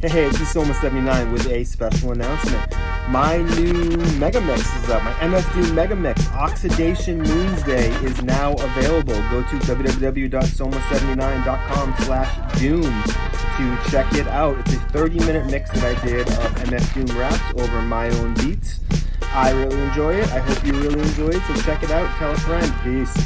Hey, this is Soma79 with a special announcement. My new Mega Mix is up. My MF Doom Mega Mix, Oxidation Moonsday, is now available. Go to www.soma79.com/doom to check it out. It's a 30-minute mix that I did of MF Doom raps over my own beats. I really enjoy it. I hope you really enjoy it. So check it out. Tell a friend. Peace.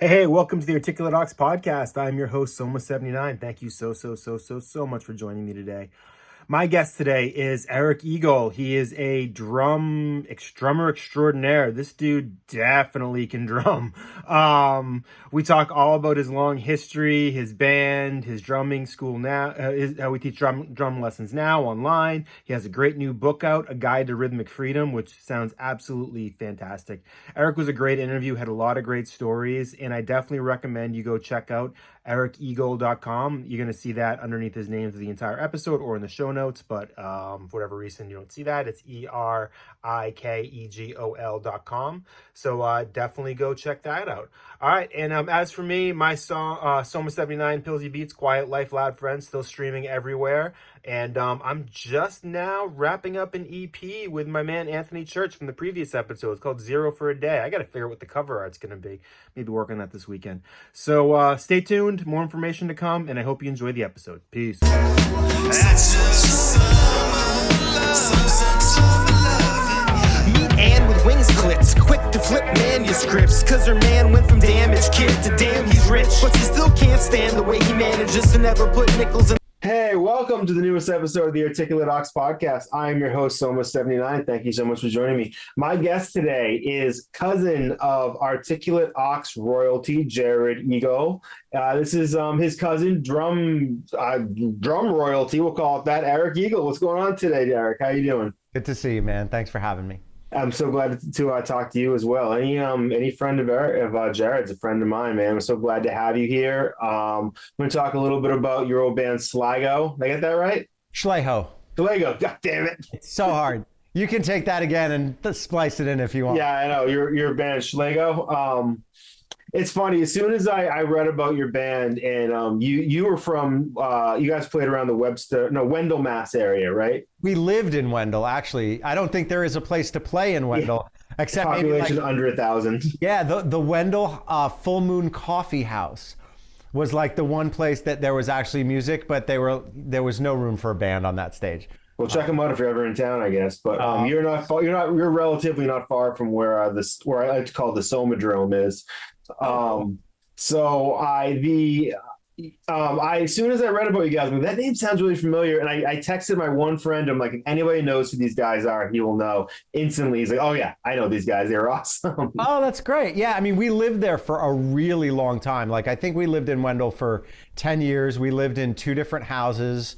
Hey, welcome to the Articulate Ox podcast. I'm your host, Soma79. Thank you so much for joining me today. My guest today is Erik Egol. He is a drummer extraordinaire. This dude definitely can drum. We talk all about his long history, his band, his drumming school now, how we teach drum lessons now online. He has a great new book out, A Guide to Rhythmic Freedom, which sounds absolutely fantastic. Erik was a great interview, had a lot of great stories, and I definitely recommend you go check out erikegol.com. You're going to see that underneath his name for the entire episode or in the show notes, but for whatever reason you don't see that, it's erikegol.com. So definitely go check that out. All right, and as for me, my song Soma79 Pillsy Beats, Quiet Life, Loud Friends, still streaming everywhere. And I'm just now wrapping up an EP with my man Anthony Church from the previous episode. It's called Zero for a Day. I got to figure out what the cover art's going to be. Maybe work on that this weekend. So stay tuned. More information to come, and I hope you enjoy the episode. Peace. And with wings clipped, quick to flip manuscripts, cause her man went from damaged kid to damn he's rich, but she still can't stand the way he manages to never put nickels in. Hey, welcome to the newest episode of the Articulate Ox podcast. I'm your host, Soma79. Thank you so much for joining me. My guest today is cousin of Articulate Ox royalty, Erik Egol. This is his cousin, drum royalty, we'll call it that, Erik Egol. What's going on today, Erik? How you doing? Good to see you, man. Thanks for having me. I'm so glad to talk to you as well. Any friend of Jared's a friend of mine, man. I'm so glad to have you here. I'm going to talk a little bit about your old band, Schleigho. Did I get that right? Schleigho. Schleigho. God damn it. It's so hard. You can take that again and splice it in if you want. Yeah, I know. Your band, Schleigho. It's funny. As soon as I read about your band, and you were from, you guys played around the Wendell, Mass area, right? We lived in Wendell, actually. I don't think there is a place to play in Wendell, except population maybe under 1,000. Yeah, the Wendell Full Moon Coffee House was like the one place that there was actually music, but there was no room for a band on that stage. Well, check them out if you're ever in town, I guess. But you're relatively not far from where I like to call the Somadrome is. So as soon as I read about you guys, I'm like, that name sounds really familiar. And I texted my one friend. I'm like, if anybody knows who these guys are, he will know instantly. He's like, oh yeah, I know these guys. They're awesome. Oh, that's great. Yeah. I mean, we lived there for a really long time. Like, I think we lived in Wendell for 10 years. We lived in 2 different houses.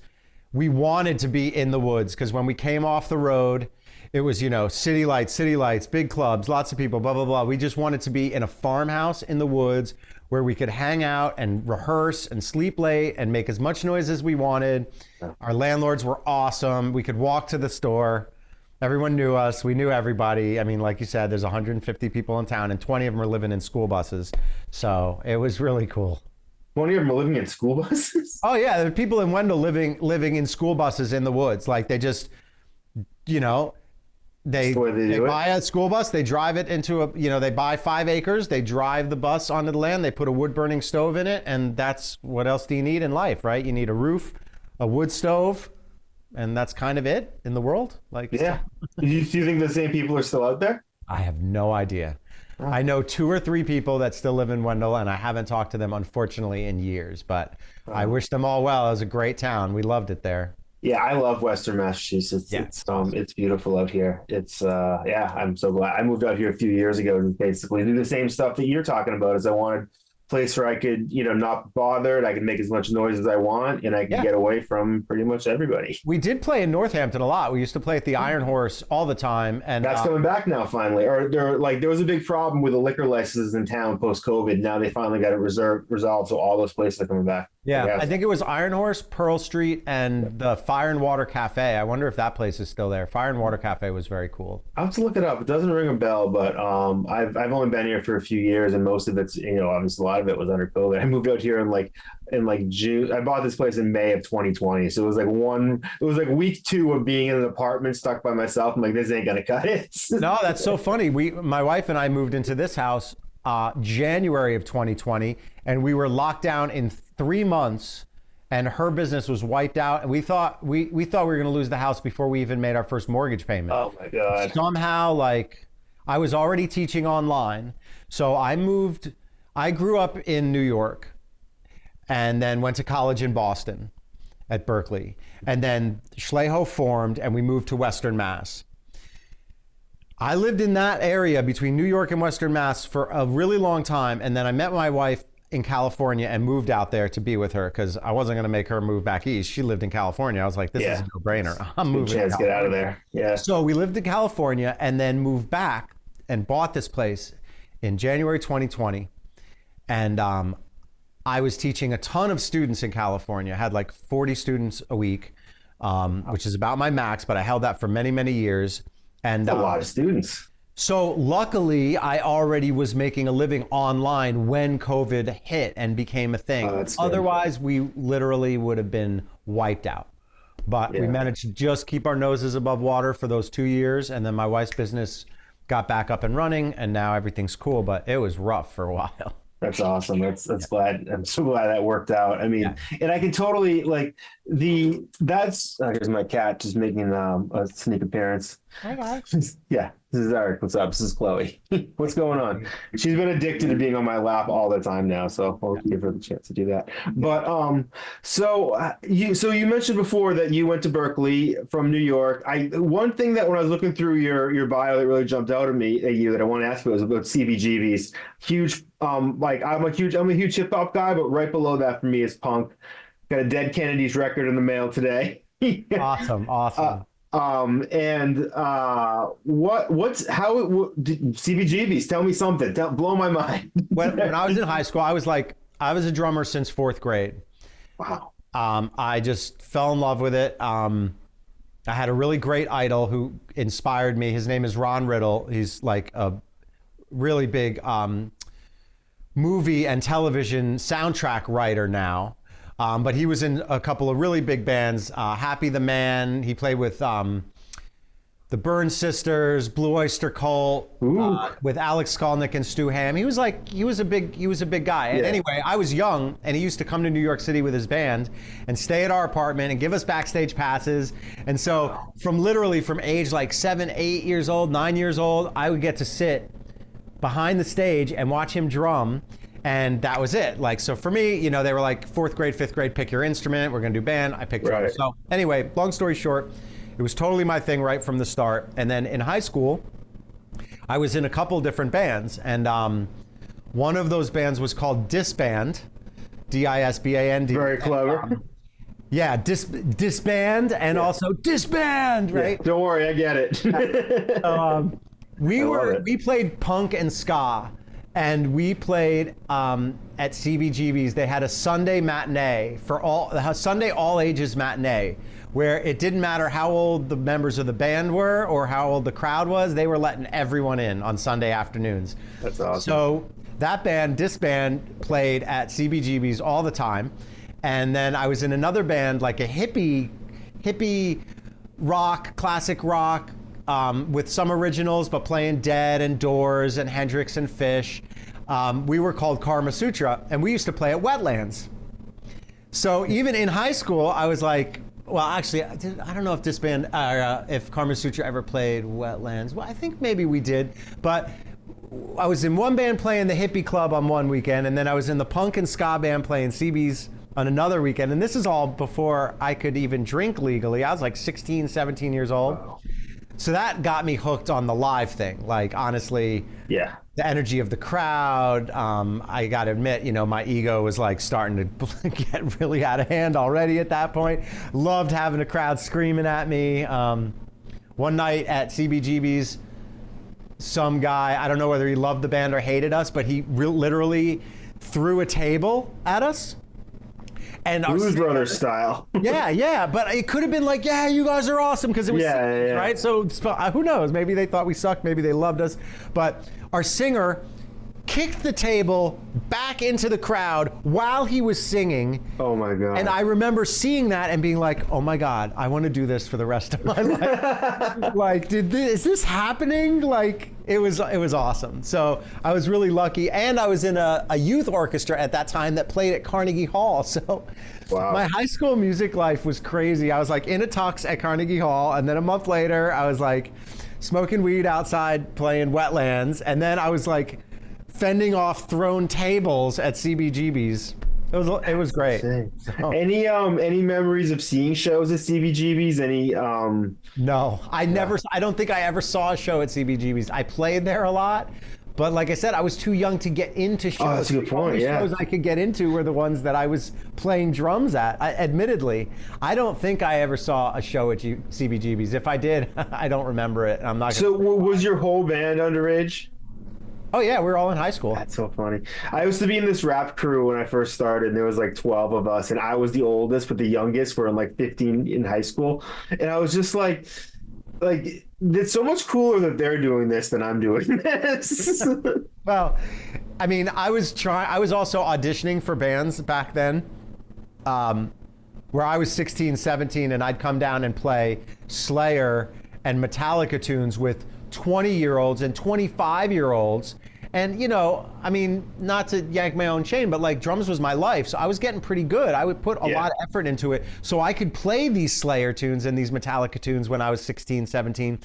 We wanted to be in the woods because when we came off the road, it was, city lights, big clubs, lots of people, blah, blah, blah. We just wanted to be in a farmhouse in the woods where we could hang out and rehearse and sleep late and make as much noise as we wanted. Our landlords were awesome. We could walk to the store. Everyone knew us. We knew everybody. I mean, like you said, there's 150 people in town and 20 of them are living in school buses. So it was really cool. 20 of them are living in school buses? Oh, yeah. There are people in Wendell living in school buses in the woods. Like they just, They buy a school bus, they drive it into they buy 5 acres, they drive the bus onto the land, they put a wood burning stove in it, and that's what else do you need in life, right? You need a roof, a wood stove, and that's kind of it in the world. Yeah. Do you think the same people are still out there? I have no idea. Oh. I know 2 or 3 people that still live in Wendell, and I haven't talked to them, unfortunately, in years, but I wish them all well. It was a great town. We loved it there. Yeah, I love Western Massachusetts. Yeah, it's beautiful out here. I'm so glad. I moved out here a few years ago to basically do the same stuff that you're talking about, as I wanted place where I could, not bothered. I could make as much noise as I want, and I could get away from pretty much everybody. We did play in Northampton a lot. We used to play at the Iron Horse all the time, and that's coming back now finally. Or there was a big problem with the liquor licenses in town post COVID. Now they finally got it resolved, so all those places are coming back. Yeah, I think it was Iron Horse, Pearl Street, and the Fire and Water Cafe. I wonder if that place is still there. Fire and Water Cafe was very cool. I'll have to look it up. It doesn't ring a bell, but I've only been here for a few years, and most of it's, obviously a lot of it was under COVID. I moved out here in June. I bought this place in May of 2020, so it was like week 2 of being in an apartment stuck by myself. I'm like, this ain't gonna cut it. No, that's so funny. My wife and I moved into this house January of 2020, and we were locked down in 3 months, and her business was wiped out, and we thought we were going to lose the house before we even made our first mortgage payment. Oh my God. Somehow, I was already teaching online, so I grew up in New York and then went to college in Boston at Berkeley, and then Schleigho formed and we moved to Western Mass. I lived in that area between New York and Western Mass for a really long time, and then I met my wife in California and moved out there to be with her because I wasn't going to make her move back east. She lived in California. I was like, this is a no-brainer. I'm moving. Chance, get out of there. Yeah. So we lived in California and then moved back and bought this place in January 2020. And I was teaching a ton of students in California. I had like 40 students a week, which is about my max, but I held that for many, many years. And a lot of students. So luckily, I already was making a living online when COVID hit and became a thing. Otherwise, we literally would have been wiped out. But we managed to just keep our noses above water for those 2 years. And then my wife's business got back up and running, and now everything's cool. But it was rough for a while. That's awesome. That's glad. I'm so glad that worked out. I mean, and I can totally here's my cat just making a sneak appearance. Hi guys. Yeah, this is Erik. What's up? This is Chloe. What's going on? She's been addicted to being on my lap all the time now, so I'll give her the chance to do that. But so you mentioned before that you went to Berkeley from New York. One thing that when I was looking through your bio that really jumped out at me that I want to ask you was about CBGBs. Huge. I'm a huge hip hop guy, but right below that for me is punk. Got a Dead Kennedys record in the mail today. Awesome. CBGBs? Tell me something. Blow my mind. When I was in high school, I was a drummer since 4th grade. Wow. I just fell in love with it. I had a really great idol who inspired me. His name is Ron Riddle. He's like a really big movie and television soundtrack writer now. But he was in a couple of really big bands, Happy the Man. He played with the Byrne Sisters, Blue Oyster Cult, with Alex Skolnick and Stu Hamm. He was a big guy. And anyway, I was young, and he used to come to New York City with his band and stay at our apartment and give us backstage passes. And so from age like 7, 8 years old, 9 years old, I would get to sit behind the stage and watch him drum. And that was it. So for me, they were like 4th grade, 5th grade, pick your instrument. We're going to do band. I picked drum. So anyway, long story short, it was totally my thing right from the start. And then in high school, I was in a couple different bands. And one of those bands was called Disband, Disband. Very clever. Disband and also Disband, right? Yeah, don't worry, I get it. We played punk and ska. And we played at CBGB's. They had a Sunday matinee Sunday all ages matinee, where it didn't matter how old the members of the band were or how old the crowd was. They were letting everyone in on Sunday afternoons. That's awesome. So that band, Disband, played at CBGB's all the time. And then I was in another band, like a hippie rock, classic rock, with some originals, but playing Dead and Doors and Hendrix and Fish. We were called Karma Sutra, and we used to play at Wetlands. So even in high school, I was like, well, actually, I don't know if Disband, if Karma Sutra ever played Wetlands. Well, I think maybe we did, but I was in one band playing the hippie club on one weekend, and then I was in the punk and ska band playing CB's on another weekend. And this is all before I could even drink legally. I was like 16, 17 years old. Wow. So that got me hooked on the live thing. Like, honestly, Yeah. the energy of the crowd. I got to admit, my ego was like starting to get really out of hand already at that point. Loved having a crowd screaming at me. One night at CBGB's, some guy, I don't know whether he loved the band or hated us, but he literally threw a table at us. And Blues Brothers style. yeah, but it could have been like, yeah, you guys are awesome, because it was right. So who knows? Maybe they thought we sucked. Maybe they loved us. But our singer kicked the table back into the crowd while he was singing. Oh my God. And I remember seeing that and being like, oh my God, I want to do this for the rest of my life. Like, is this happening? Like, it was awesome. So I was really lucky. And I was in a youth orchestra at that time that played at Carnegie Hall. So wow. My high school music life was crazy. I was like in a tux at Carnegie Hall. And then a month later, I was like smoking weed outside playing Wetlands. And then I was like fending off thrown tables at CBGB's. It was great. So. Any memories of seeing shows at CBGB's? No, I don't think I ever saw a show at CBGB's. I played there a lot, but like I said, I was too young to get into shows. Oh, that's a good point. The shows I could get into were the ones that I was playing drums at. Admittedly, I don't think I ever saw a show at CBGB's. If I did, I don't remember it. I'm not. So was your whole band underage? Oh yeah, we were all in high school. That's so funny. I used to be in this rap crew when I first started, and there was like 12 of us, and I was the oldest, but the youngest were like 15 in high school. And I was just like it's so much cooler that they're doing this than I'm doing this. Well, I mean, I was also auditioning for bands back then, where I was 16, 17, and I'd come down and play Schleigho and Metallica tunes with 20-year-olds and 25-year-olds. And, I mean, not to yank my own chain, but like drums was my life. So I was getting pretty good. I would put a lot of effort into it so I could play these Schleigho tunes and these Metallica tunes when I was 16, 17.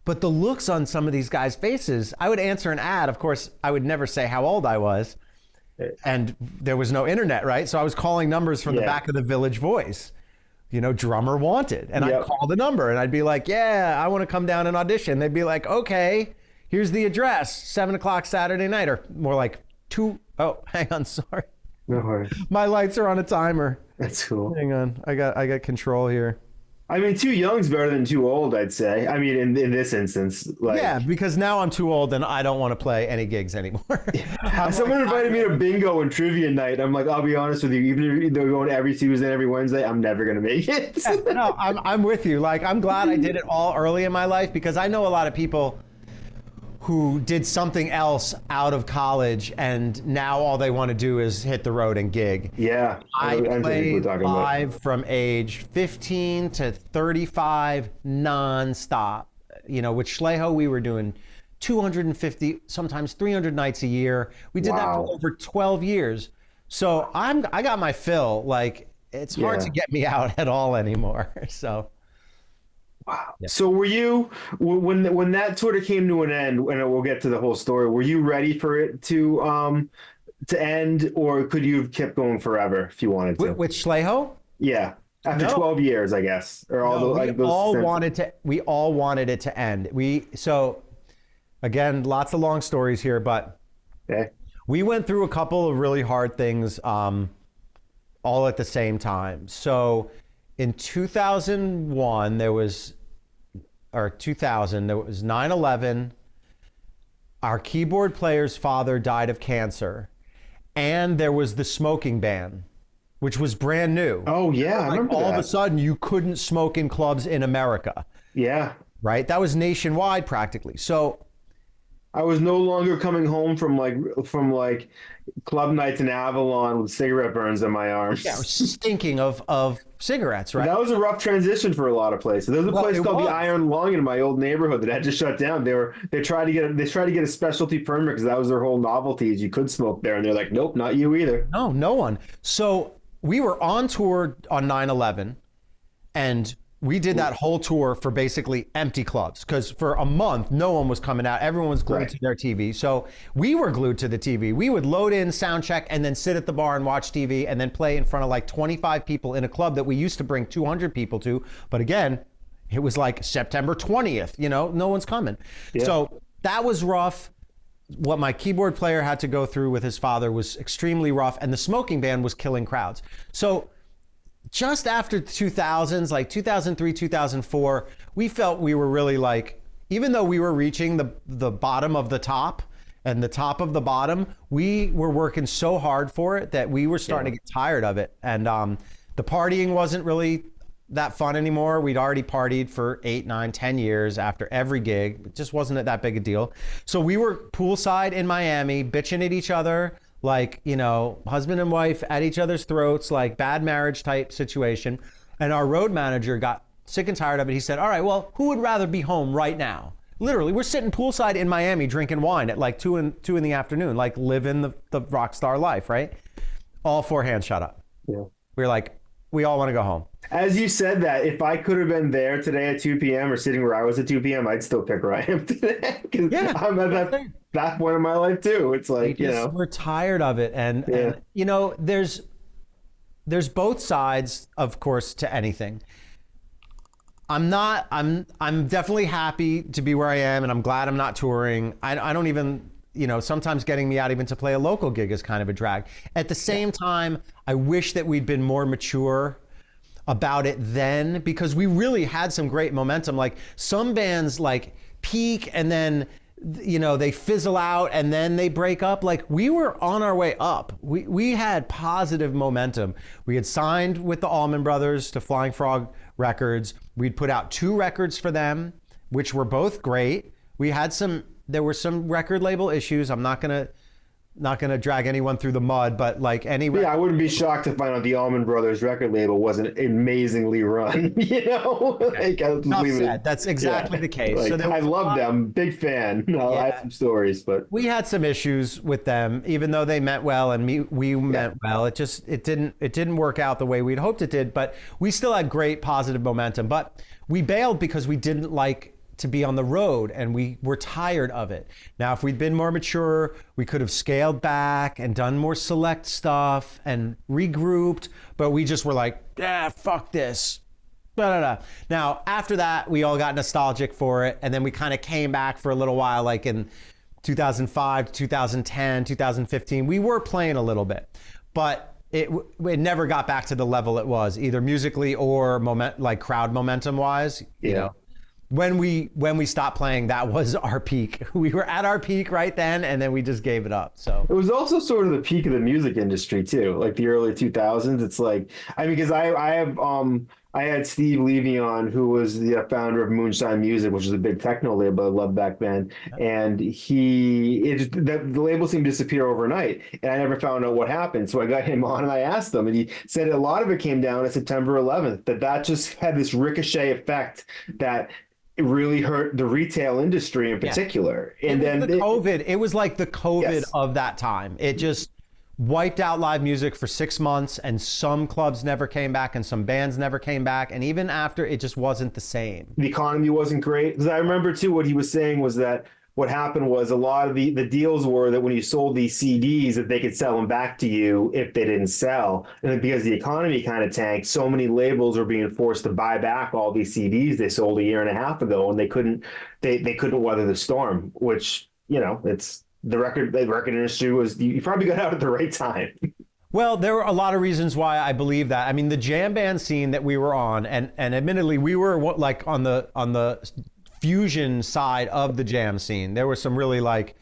But the looks on some of these guys' faces, I would answer an ad. Of course, I would never say how old I was. And there was no internet, right? So I was calling numbers from the back of the Village Voice. Drummer wanted. And I'd call the number and I'd be like, yeah, I want to come down and audition. They'd be like, okay, here's the address, 7:00 Saturday night, or more like 2. Oh, hang on, sorry. No worries. My lights are on a timer. That's cool. Hang on, I got control here. I mean, too young's better than too old, I'd say. I mean, in this instance, like, yeah, because now I'm too old and I don't want to play any gigs anymore. Someone invited me to bingo and trivia night. I'm like, I'll be honest with you, even if they're going every Tuesday and every Wednesday, I'm never gonna make it. No, I'm with you. Like, I'm glad I did it all early in my life, because I know a lot of people who did something else out of college and now all they want to do is hit the road and gig. Yeah. I played live from age 15 to 35 nonstop. With Schleigho, we were doing 250, sometimes 300 nights a year. We did that for over 12 years. So I got my fill. Like, it's hard to get me out at all anymore. So. Wow. Yeah. So were you, when that sort of came to an end, and we'll get to the whole story, were you ready for it to end, or could you have kept going forever if you wanted to? With Schleigho? Yeah. After 12 years, I guess. Or all we all wanted it to end. So again, lots of long stories here, but we went through a couple of really hard things all at the same time. So in 2001, there was 9/11. Our keyboard player's father died of cancer, and there was the smoking ban, which was brand new. Oh yeah, I remember all that. of a sudden you couldn't smoke in clubs in America. Yeah. Right? That was nationwide practically. So I was no longer coming home from club nights in Avalon with cigarette burns on my arms. Yeah, stinking of cigarettes, right? That was a rough transition for a lot of places. There was a place called the Iron Lung in my old neighborhood that had to shut down. They tried to get a specialty permit because that was their whole novelty, is you could smoke there, and they're like, nope, not you either. No one. So we were on tour on 9/11, and we did that whole tour for basically empty clubs, because for a month, no one was coming out. Everyone was glued to their TV. So we were glued to the TV. We would load in, sound check, and then sit at the bar and watch TV, and then play in front of like 25 people in a club that we used to bring 200 people to. But again, it was like September 20th, no one's coming. Yeah. So that was rough. What my keyboard player had to go through with his father was extremely rough, and the smoking ban was killing crowds. So just after 2000s, like 2003, 2004, we felt we were really like, even though we were reaching the bottom of the top and the top of the bottom, we were working so hard for it that we were starting to get tired of it. And the partying wasn't really that fun anymore. We'd already partied for 8, 9, 10 years after every gig. It just wasn't that big a deal. So we were poolside in Miami, bitching at each other, like, husband and wife at each other's throats, like bad marriage type situation. And our road manager got sick and tired of it. He said, all right, well, who would rather be home right now? Literally, we're sitting poolside in Miami drinking wine at like 2 in the afternoon, like living the rock star life, right? All 4 hands shut up. Yeah. We were like, we all want to go home. As you said that, if I could have been there today at 2 p.m. or sitting where I was at 2 p.m., I'd still pick where I am today. Because I'm at that point in my life too. It's like, we're tired of it. And there's both sides, of course, to anything. I'm definitely happy to be where I am, and I'm glad I'm not touring. I don't even, sometimes getting me out even to play a local gig is kind of a drag. At the same time, I wish that we'd been more mature about it then, because we really had some great momentum. Like some bands like peak and then they fizzle out and then they break up. Like we were on our way up. We had positive momentum. We had signed with the Allman Brothers to Flying Frog Records. We'd put out 2 records for them, which were both great. There were some record label issues. I'm not gonna drag anyone through the mud, but like I wouldn't be shocked to find out the Allman Brothers record label wasn't amazingly run. Okay. That's exactly the case. Like, so I love them, big fan. I have some stories, but we had some issues with them, even though they meant well and we meant well. It didn't work out the way we'd hoped it did, but we still had great positive momentum. But we bailed because we didn't like to be on the road and we were tired of it. Now, if we'd been more mature, we could have scaled back and done more select stuff and regrouped, but we just were like, fuck this. Now, after that, we all got nostalgic for it, and then we kind of came back for a little while, like in 2005, 2010, 2015. We were playing a little bit, but it never got back to the level it was, either musically or crowd momentum wise, When we stopped playing, that was our peak. We were at our peak right then, and then we just gave it up. So it was also sort of the peak of the music industry too, like the early 2000s. It's like, because I had Steve Levy on, who was the founder of Moonshine Music, which was a big techno label I loved back then. And the label seemed to disappear overnight, and I never found out what happened. So I got him on and I asked him, and he said a lot of it came down to September 11th, that just had this ricochet effect that it really hurt the retail industry in particular. And it was like the COVID of that time. It just wiped out live music for 6 months, and some clubs never came back and some bands never came back. And even after, it just wasn't the same. The economy wasn't great. Because I remember too, what he was saying was that what happened was a lot of the deals were that when you sold these CDs, that they could sell them back to you if they didn't sell. And because the economy kind of tanked, so many labels were being forced to buy back all these CDs they sold a year and a half ago, and they couldn't weather the storm, which, it's the record industry was, you probably got out at the right time. Well, there were a lot of reasons why I believe that. I mean, the jam band scene that we were on, and admittedly, we were like on the fusion side of the jam scene. There were some really like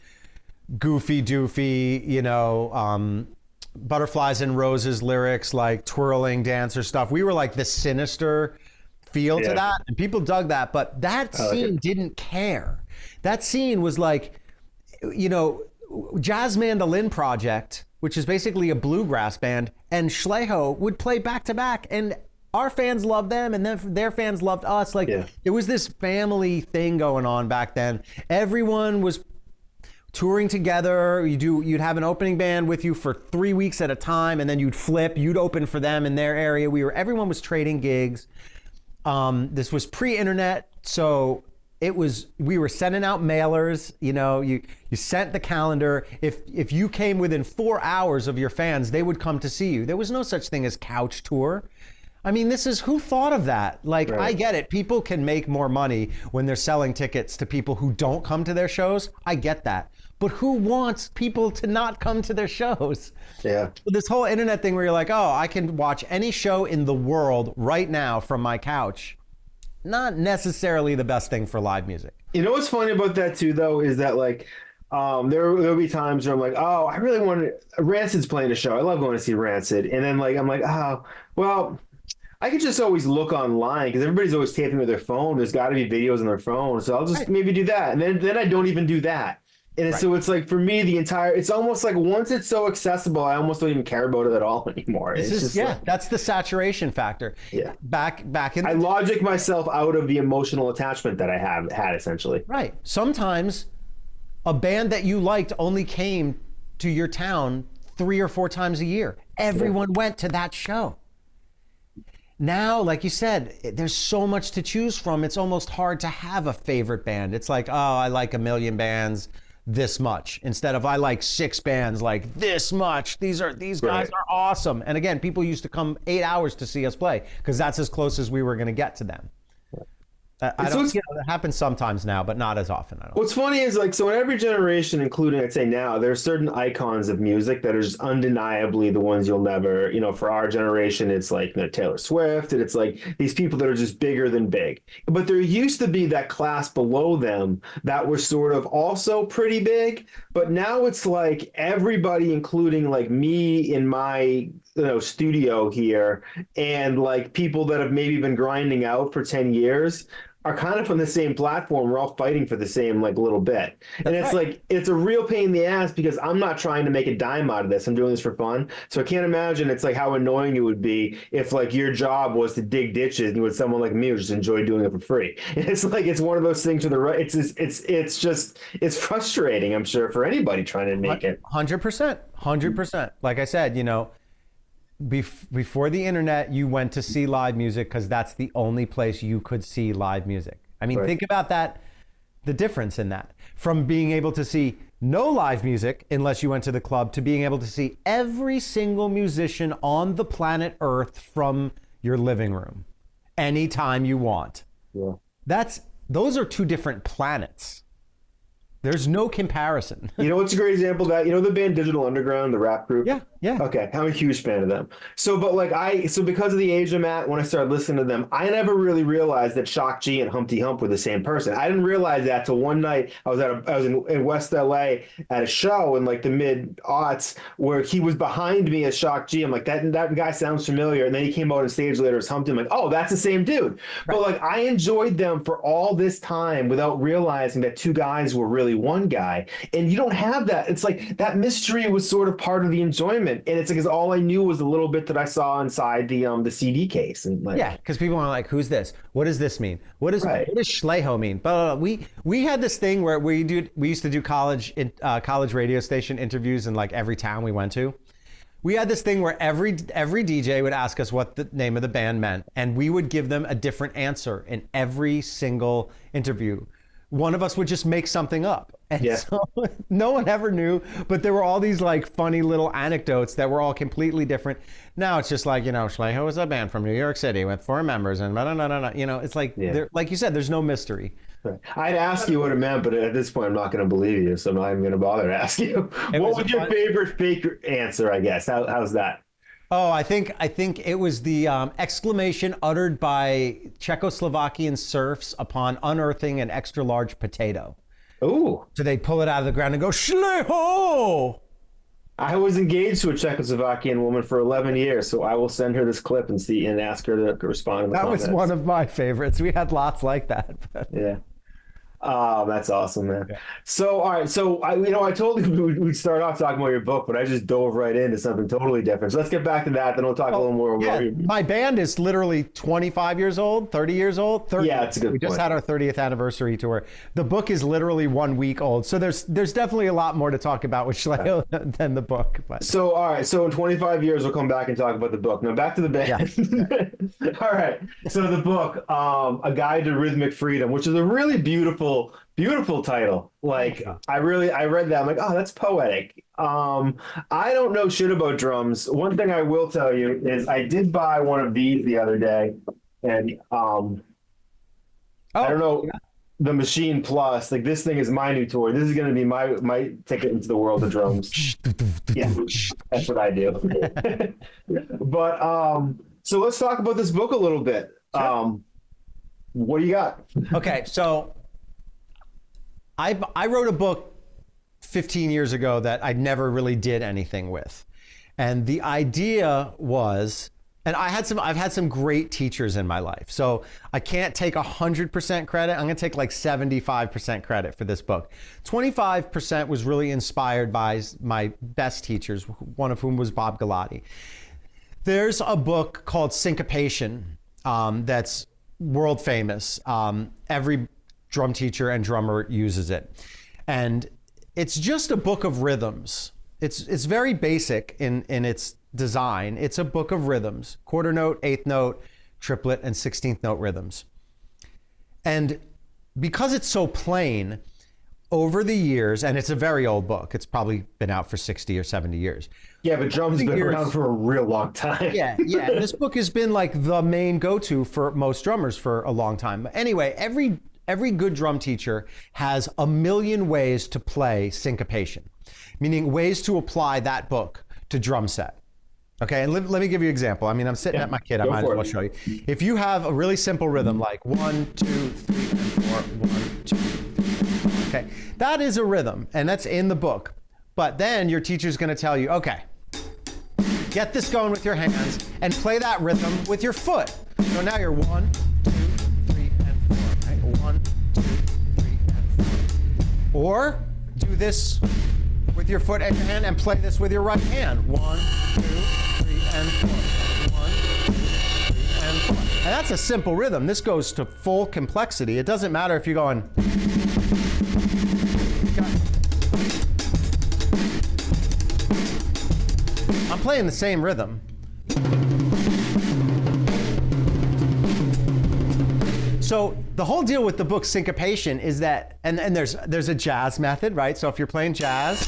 goofy doofy, Butterflies and Roses lyrics, like twirling dancer stuff. We were like the sinister feel to that, and people dug that, but that scene didn't care. That scene was like, Jazz Mandolin Project, which is basically a bluegrass band, and Schleigho would play back to back, and our fans loved them, and then their fans loved us. It was this family thing going on back then. Everyone was touring together. You'd have an opening band with you for 3 weeks at a time, and then you'd flip. You'd open for them in their area. Everyone was trading gigs. This was pre-internet, so we were sending out mailers. You sent the calendar. If you came within 4 hours of your fans, they would come to see you. There was no such thing as couch tour. I mean, this is, who thought of that? Like, Right. I get it. People can make more money when they're selling tickets to people who don't come to their shows. I get that. But who wants people to not come to their shows? Yeah. This whole internet thing where you're like, oh, I can watch any show in the world right now from my couch. Not necessarily the best thing for live music. You know what's funny about that too, though, is that like there'll be times where I'm like, oh, I really want to. Rancid's playing a show. I love going to see Rancid, and then like I'm like, oh, well, I could just always look online because everybody's always taping with their phone. There's got to be videos on their phone, so I'll just maybe do that, and then I don't even do that. And so it's like, for me, it's almost like once it's so accessible, I almost don't even care about it at all anymore. It's just like, that's the saturation factor. Yeah. Back in. I logic myself out of the emotional attachment that I had essentially. Right. Sometimes a band that you liked only came to your town 3 or 4 times a year. Everyone went to that show. Now, like you said, there's so much to choose from. It's almost hard to have a favorite band. It's like, oh, I like a million bands this much, instead of I like 6 bands like this much. These guys are awesome. And again, people used to come 8 hours to see us play because that's as close as we were going to get to them. It happens sometimes now, but not as often. I don't. What's funny is like, so in every generation, including I'd say now, there are certain icons of music that are just undeniably the ones you'll never, for our generation, it's like Taylor Swift, and it's like these people that are just bigger than big. But there used to be that class below them that was sort of also pretty big, but now it's like everybody, including like me in my studio here, and like people that have maybe been grinding out for 10 years are kind of on the same platform. We're all fighting for the same like little bit. And it's like, it's a real pain in the ass because I'm not trying to make a dime out of this. I'm doing this for fun. So I can't imagine it's like how annoying it would be if like your job was to dig ditches and you would someone like me who just enjoy doing it for free. And it's like, it's one of those things to the right. It's frustrating, I'm sure, for anybody trying to make it. 100%. Like I said, before the internet, you went to see live music because that's the only place you could see live music. I mean, think about that, the difference in that. From being able to see no live music unless you went to the club to being able to see every single musician on the planet Earth from your living room anytime you want. Yeah. Those are 2 different planets. There's no comparison. You know what's a great example of that? The band Digital Underground, the rap group? Yeah. Okay, I'm a huge fan of them. So because of the age I'm at, when I started listening to them, I never really realized that Shock G and Humpty Hump were the same person. I didn't realize that till one night I was in West LA at a show in like the mid-aughts where he was behind me as Shock G. I'm like, that guy sounds familiar. And then he came out on stage later as Humpty. I'm like, oh, that's the same dude. Right. But like, I enjoyed them for all this time without realizing that 2 guys were really one guy. And you don't have that. It's like that mystery was sort of part of the enjoyment. And it's because all I knew was a little bit that I saw inside the CD case. And like, yeah, because people are like, "Who's this? What does this mean? What does Schleigho mean?" But we had this thing where we used to do college radio station interviews in like every town we went to. We had this thing where every DJ would ask us what the name of the band meant, and we would give them a different answer in every single interview. One of us would just make something up. And so no one ever knew, but there were all these like funny little anecdotes that were all completely different. Now it's just like, Schleigho is a band from New York City with 4 members and it's like, like you said, there's no mystery. I'd ask you what it meant, but at this point, I'm not going to believe you. So I'm not even going to bother to ask you. What was your favorite fake answer, I guess? How's that? Oh, I think it was the exclamation uttered by Czechoslovakian serfs upon unearthing an extra large potato. Ooh. So they pull it out of the ground and go, Schleigho! I was engaged to a Czechoslovakian woman for 11 years, so I will send her this clip and ask her to respond in the comments. That was one of my favorites. We had lots like that. Yeah. Oh, that's awesome, man. Yeah. So, all right. So, I told you we'd start off talking about your book, but I just dove right into something totally different. So let's get back to that. Then we'll talk a little more about your... My band is literally 25 years old, 30 years old. 30. Yeah, that's a good point. We just had our 30th anniversary tour. The book is literally 1 week old. So there's definitely a lot more to talk about with Schleigho than the book. But. So, all right. So in 25 years, we'll come back and talk about the book. Now, back to the band. Yeah. All right. So the book, A Guide to Rhythmic Freedom, which is a really beautiful beautiful title. Like I read that. I'm like, oh, that's poetic. I don't know shit about drums. One thing I will tell you is I did buy one of these the other day, and I don't know. The Machine Plus, like this thing is my new toy. This is going to be my ticket into the world of drums. Yeah, that's what I do. But so let's talk about this book a little bit. Sure. What do you got? Okay, so I wrote a book 15 years ago that I never really did anything with, and the idea was. And I've had some great teachers in my life. So I can't take 100% credit. I'm going to take like 75% credit for this book. 25% was really inspired by my best teachers, one of whom was Bob Galati. There's a book called Syncopation that's world famous. Every drum teacher and drummer uses it. And it's just a book of rhythms. It's very basic in its design. It's a book of rhythms, quarter note, eighth note, triplet, and 16th note rhythms. And because it's so plain, over the years, and it's a very old book, it's probably been out for 60 or 70 years. Yeah, but drums have been around for a real long time. Yeah. And this book has been like the main go-to for most drummers for a long time. Anyway, every good drum teacher has a million ways to play syncopation, meaning ways to apply that book to drum set. Okay, and let me give you an example. I mean, I'm sitting at my kid. I might as well show you. If you have a really simple rhythm like 1, 2, 3, and 4, 1, 2, 3. Okay, that is a rhythm, and that's in the book. But then your teacher's going to tell you, okay, get this going with your hands and play that rhythm with your foot. So now you're 1, 2, 3, and 4. Right? 1, 2, 3, and 4. Or do this with your foot and your hand and play this with your right hand. 1, 2, 3, and 4. 1, 2, 3, and 4. And that's a simple rhythm. This goes to full complexity. It doesn't matter if you're going. I'm playing the same rhythm. So the whole deal with the book Syncopation is that, and there's a jazz method, right? So if you're playing jazz,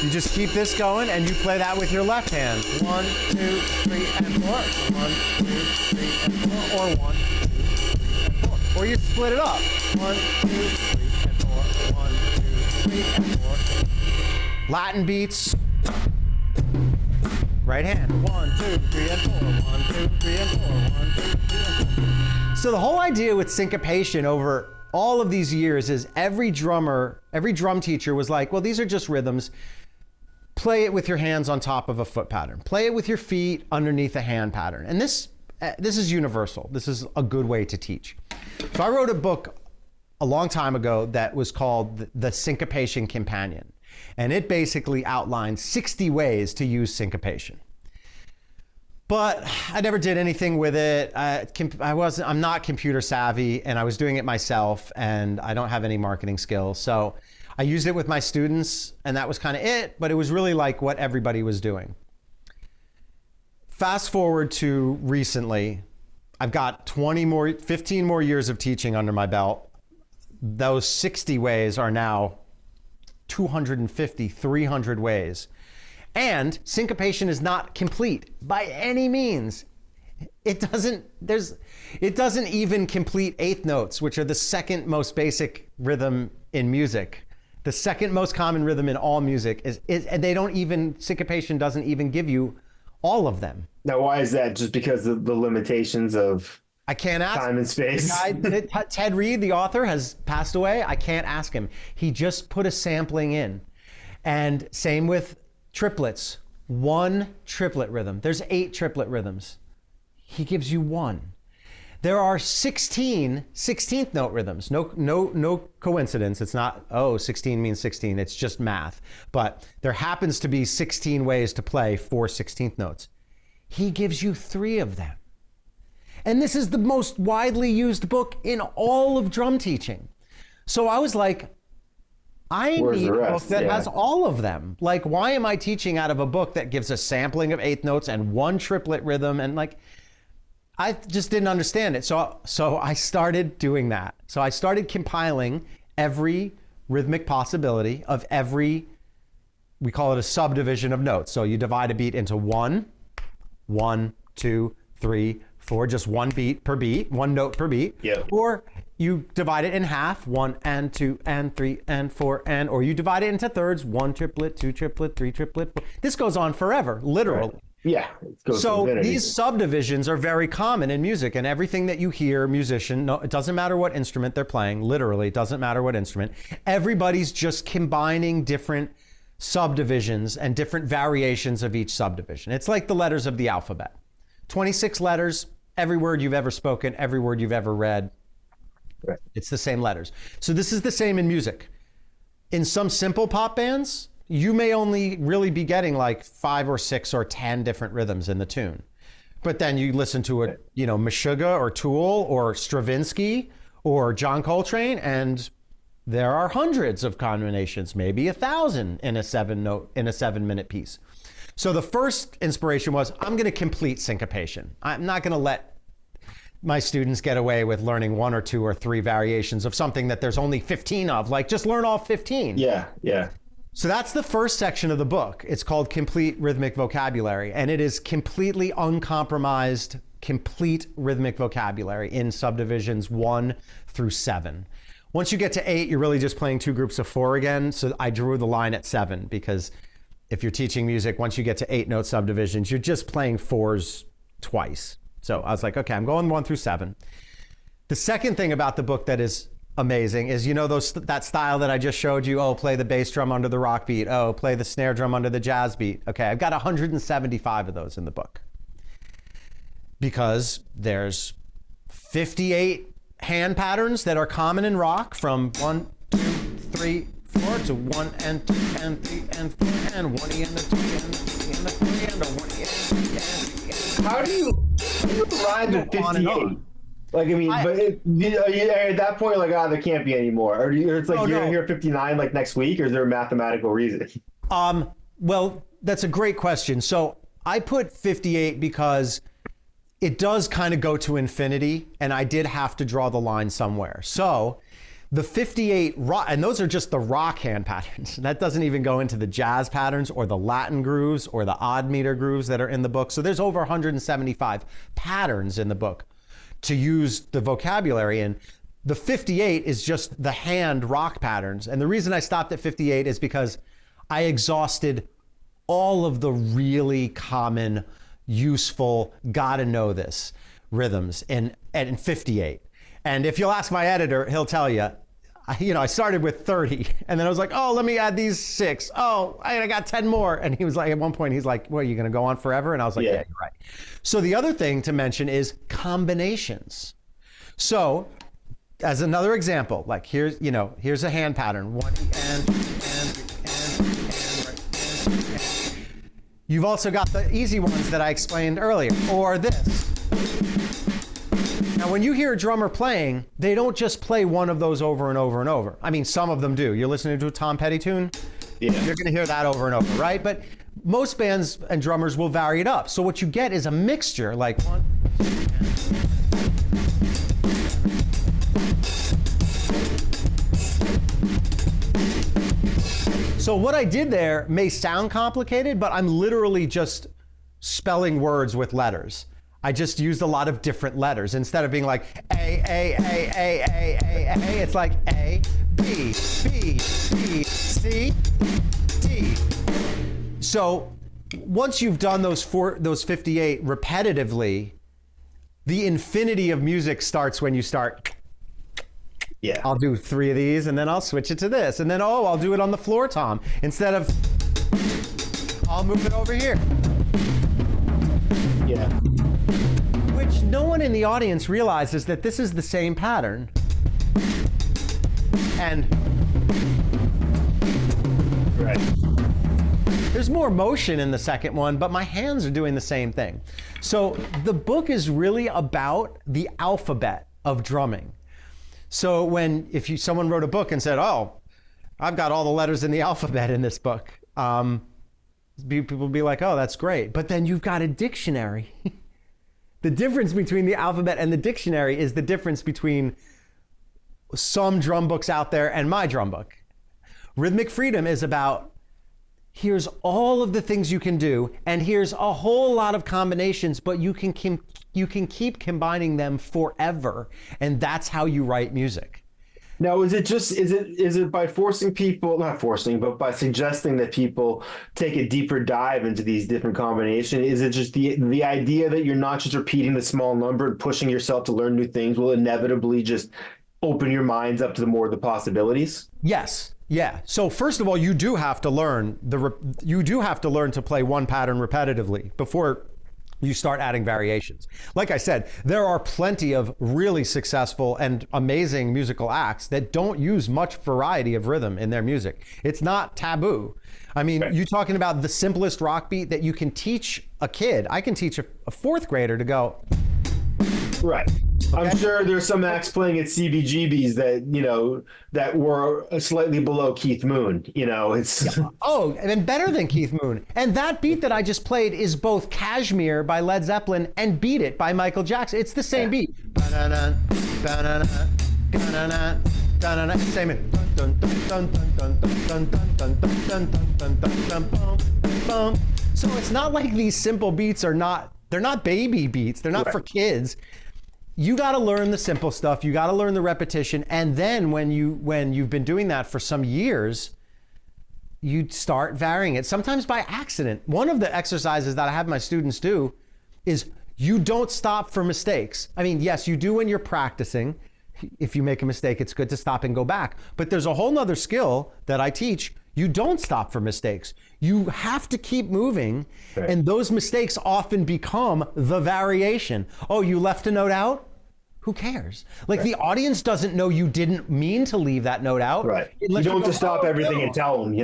you just keep this going and you play that with your left hand. 1, 2, 3, and 4. 1, 2, 3, and 4. Or 1, 2, 3, and 4. Or you split it up. 1, 2, 3, and 4. 1, 2, 3, and 4. Latin beats. Right hand. 1, 2, 3, and 4. 1, 2, 3, and 4. 1, 2, 3, and 4. So the whole idea with syncopation over all of these years is every drum teacher was like, well, these are just rhythms. Play it with your hands on top of a foot pattern. Play it with your feet underneath a hand pattern. And this is universal. This is a good way to teach. So I wrote a book a long time ago that was called The Syncopation Companion. And it basically outlined 60 ways to use syncopation. But I never did anything with it. I'm not computer savvy, and I was doing it myself, and I don't have any marketing skills. So I used it with my students, and that was kind of it, but it was really like what everybody was doing. Fast forward to recently, I've got 15 more years of teaching under my belt. Those 60 ways are now 250, 300 ways. And syncopation is not complete by any means. It doesn't even complete eighth notes, which are the second most basic rhythm in music. The second most common rhythm in all music and syncopation doesn't even give you all of them. Now, why is that? Just because of the limitations of I can't ask time and space? Ted Reed, the author, has passed away. I can't ask him. He just put a sampling in. And same with triplets. 1 triplet rhythm. There's 8 triplet rhythms. He gives you 1. There are 16 16th note rhythms. No coincidence. It's not, 16 means 16. It's just math. But there happens to be 16 ways to play 4 16th notes. He gives you 3 of them. And this is the most widely used book in all of drum teaching. So I was like, I need a book that has all of them. Like, why am I teaching out of a book that gives a sampling of 8th notes and 1 triplet rhythm? And like, I just didn't understand it. So I started doing that. So I started compiling every rhythmic possibility of every, we call it a subdivision of notes. So you divide a beat into 1, 2, 3, 4, just one beat per beat, one note per beat. Yeah. Or you divide it in half, 1 and 2 and 3 and 4 and, or you divide it into thirds, 1 triplet, 2 triplet, 3 triplet. 4. This goes on forever, literally. Right. Yeah. So these subdivisions are very common in music, and everything that you hear, musician, no, it doesn't matter what instrument they're playing, literally, it doesn't matter what instrument. Everybody's just combining different subdivisions and different variations of each subdivision. It's like the letters of the alphabet. 26 letters, every word you've ever spoken, every word you've ever read, right. It's the same letters. So this is the same in music. In some simple pop bands, you may only really be getting like 5 or 6 or 10 different rhythms in the tune. But then you listen to a, Meshuggah or Tool or Stravinsky or John Coltrane, and there are hundreds of combinations, maybe 1,000 in a 7-minute piece. So the first inspiration was, I'm going to complete syncopation. I'm not going to let my students get away with learning 1 or 2 or 3 variations of something that there's only 15 of. Like, just learn all 15. Yeah. So that's the first section of the book. It's called Complete Rhythmic Vocabulary, and it is completely uncompromised, complete rhythmic vocabulary in subdivisions 1 through 7. Once you get to 8, you're really just playing 2 groups of 4 again. So I drew the line at 7 because if you're teaching music, once you get to 8-note subdivisions, you're just playing 4s twice. So I was like, okay, I'm going 1 through 7. The second thing about the book that is amazing is, that style that I just showed you, play the bass drum under the rock beat, play the snare drum under the jazz beat. Okay, I've got 175 of those in the book because there's 58 hand patterns that are common in rock, from 1, 2, 3, 4 to 1 and 2 and 3 and 4 and 1 and a 2 and a 3 and a 3 and a 1 and 3 and. How do you arrive at 58? Like, I mean, but at that point, you're like, there can't be any more. Or it's like, you're going to hear 59 like next week, or is there a mathematical reason? Well, that's a great question. So I put 58 because it does kind of go to infinity, and I did have to draw the line somewhere. So the 58 rock, and those are just the rock hand patterns. That doesn't even go into the jazz patterns or the Latin grooves or the odd meter grooves that are in the book. So there's over 175 patterns in the book to use the vocabulary in. The 58 is just the hand rock patterns. And the reason I stopped at 58 is because I exhausted all of the really common, useful, gotta know this rhythms in 58. And if you'll ask my editor, he'll tell you, I started with 30, and then I was like, let me add these 6. I got 10 more. And he was like, at one point, he's like, well, are you going to go on forever? And I was like, yeah, you're right. So the other thing to mention is combinations. So as another example, like here's a hand pattern. 1 and. You've also got the easy ones that I explained earlier, or this. Now, when you hear a drummer playing, they don't just play one of those over and over and over. I mean, some of them do. You're listening to a Tom Petty tune, you're going to hear that over and over, right? But most bands and drummers will vary it up. So what you get is a mixture, like 1, 2. So what I did there may sound complicated, but I'm literally just spelling words with letters. I just used a lot of different letters. Instead of being like A, it's like A, B, B, B, C, D. So once you've done those 58 repetitively, the infinity of music starts when you start. Yeah. I'll do 3 of these, and then I'll switch it to this. And then, I'll do it on the floor tom. Instead of, I'll move it over here. Yeah. Which no one in the audience realizes that this is the same pattern. And right. There's more motion in the second one, but my hands are doing the same thing. So the book is really about the alphabet of drumming. So if someone wrote a book and said, I've got all the letters in the alphabet in this book, people would be like, that's great. But then you've got a dictionary. The difference between the alphabet and the dictionary is the difference between some drum books out there and my drum book. Rhythmic Freedom is about, here's all of the things you can do, and here's a whole lot of combinations, but you can keep combining them forever, and that's how you write music. Now, is it by forcing people, not forcing, but by suggesting that people take a deeper dive into these different combinations? Is it just the idea that you're not just repeating the small number and pushing yourself to learn new things will inevitably just open your minds up to the possibilities? Yes. Yeah. So first of all, you do have to learn to play one pattern repetitively before you start adding variations. Like I said, there are plenty of really successful and amazing musical acts that don't use much variety of rhythm in their music. It's not taboo. I mean, You're talking about the simplest rock beat that you can teach a kid. I can teach a fourth grader to go. Right. Okay. I'm sure there's some acts playing at CBGBs that were slightly below Keith Moon. It's oh, and better than Keith Moon. And that beat that I just played is both Kashmir by Led Zeppelin and Beat It by Michael Jackson. It's the same beat. Same it. So it's not like these simple beats they're not baby beats. They're not for kids. You got to learn the simple stuff. You got to learn the repetition. And then when you've been doing that for some years, you start varying it, sometimes by accident. One of the exercises that I have my students do is you don't stop for mistakes. I mean, yes, you do when you're practicing. If you make a mistake, it's good to stop and go back. But there's a whole nother skill that I teach. You don't stop for mistakes. You have to keep moving. Right. And those mistakes often become the variation. Oh, you left a note out? Who cares? Like the audience doesn't know you didn't mean to leave that note out. Right. You don't have to stop everything and tell them,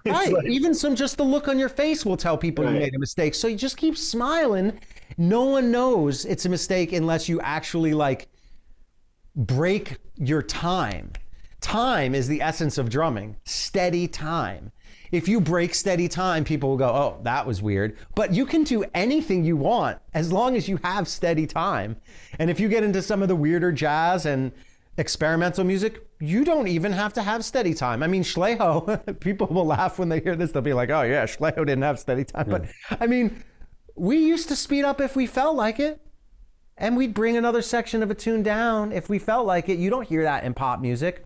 Right. Like... Even just the look on your face will tell people you made a mistake. So you just keep smiling. No one knows it's a mistake unless you actually break your time. Time is the essence of drumming. Steady time. If you break steady time, people will go, oh, that was weird. But you can do anything you want as long as you have steady time. And if you get into some of the weirder jazz and experimental music, you don't even have to have steady time. I mean, Schleigho, people will laugh when they hear this. They'll be like, oh yeah, Schleigho didn't have steady time. Yeah. But I mean, we used to speed up if we felt like it. And we'd bring another section of a tune down if we felt like it. You don't hear that in pop music.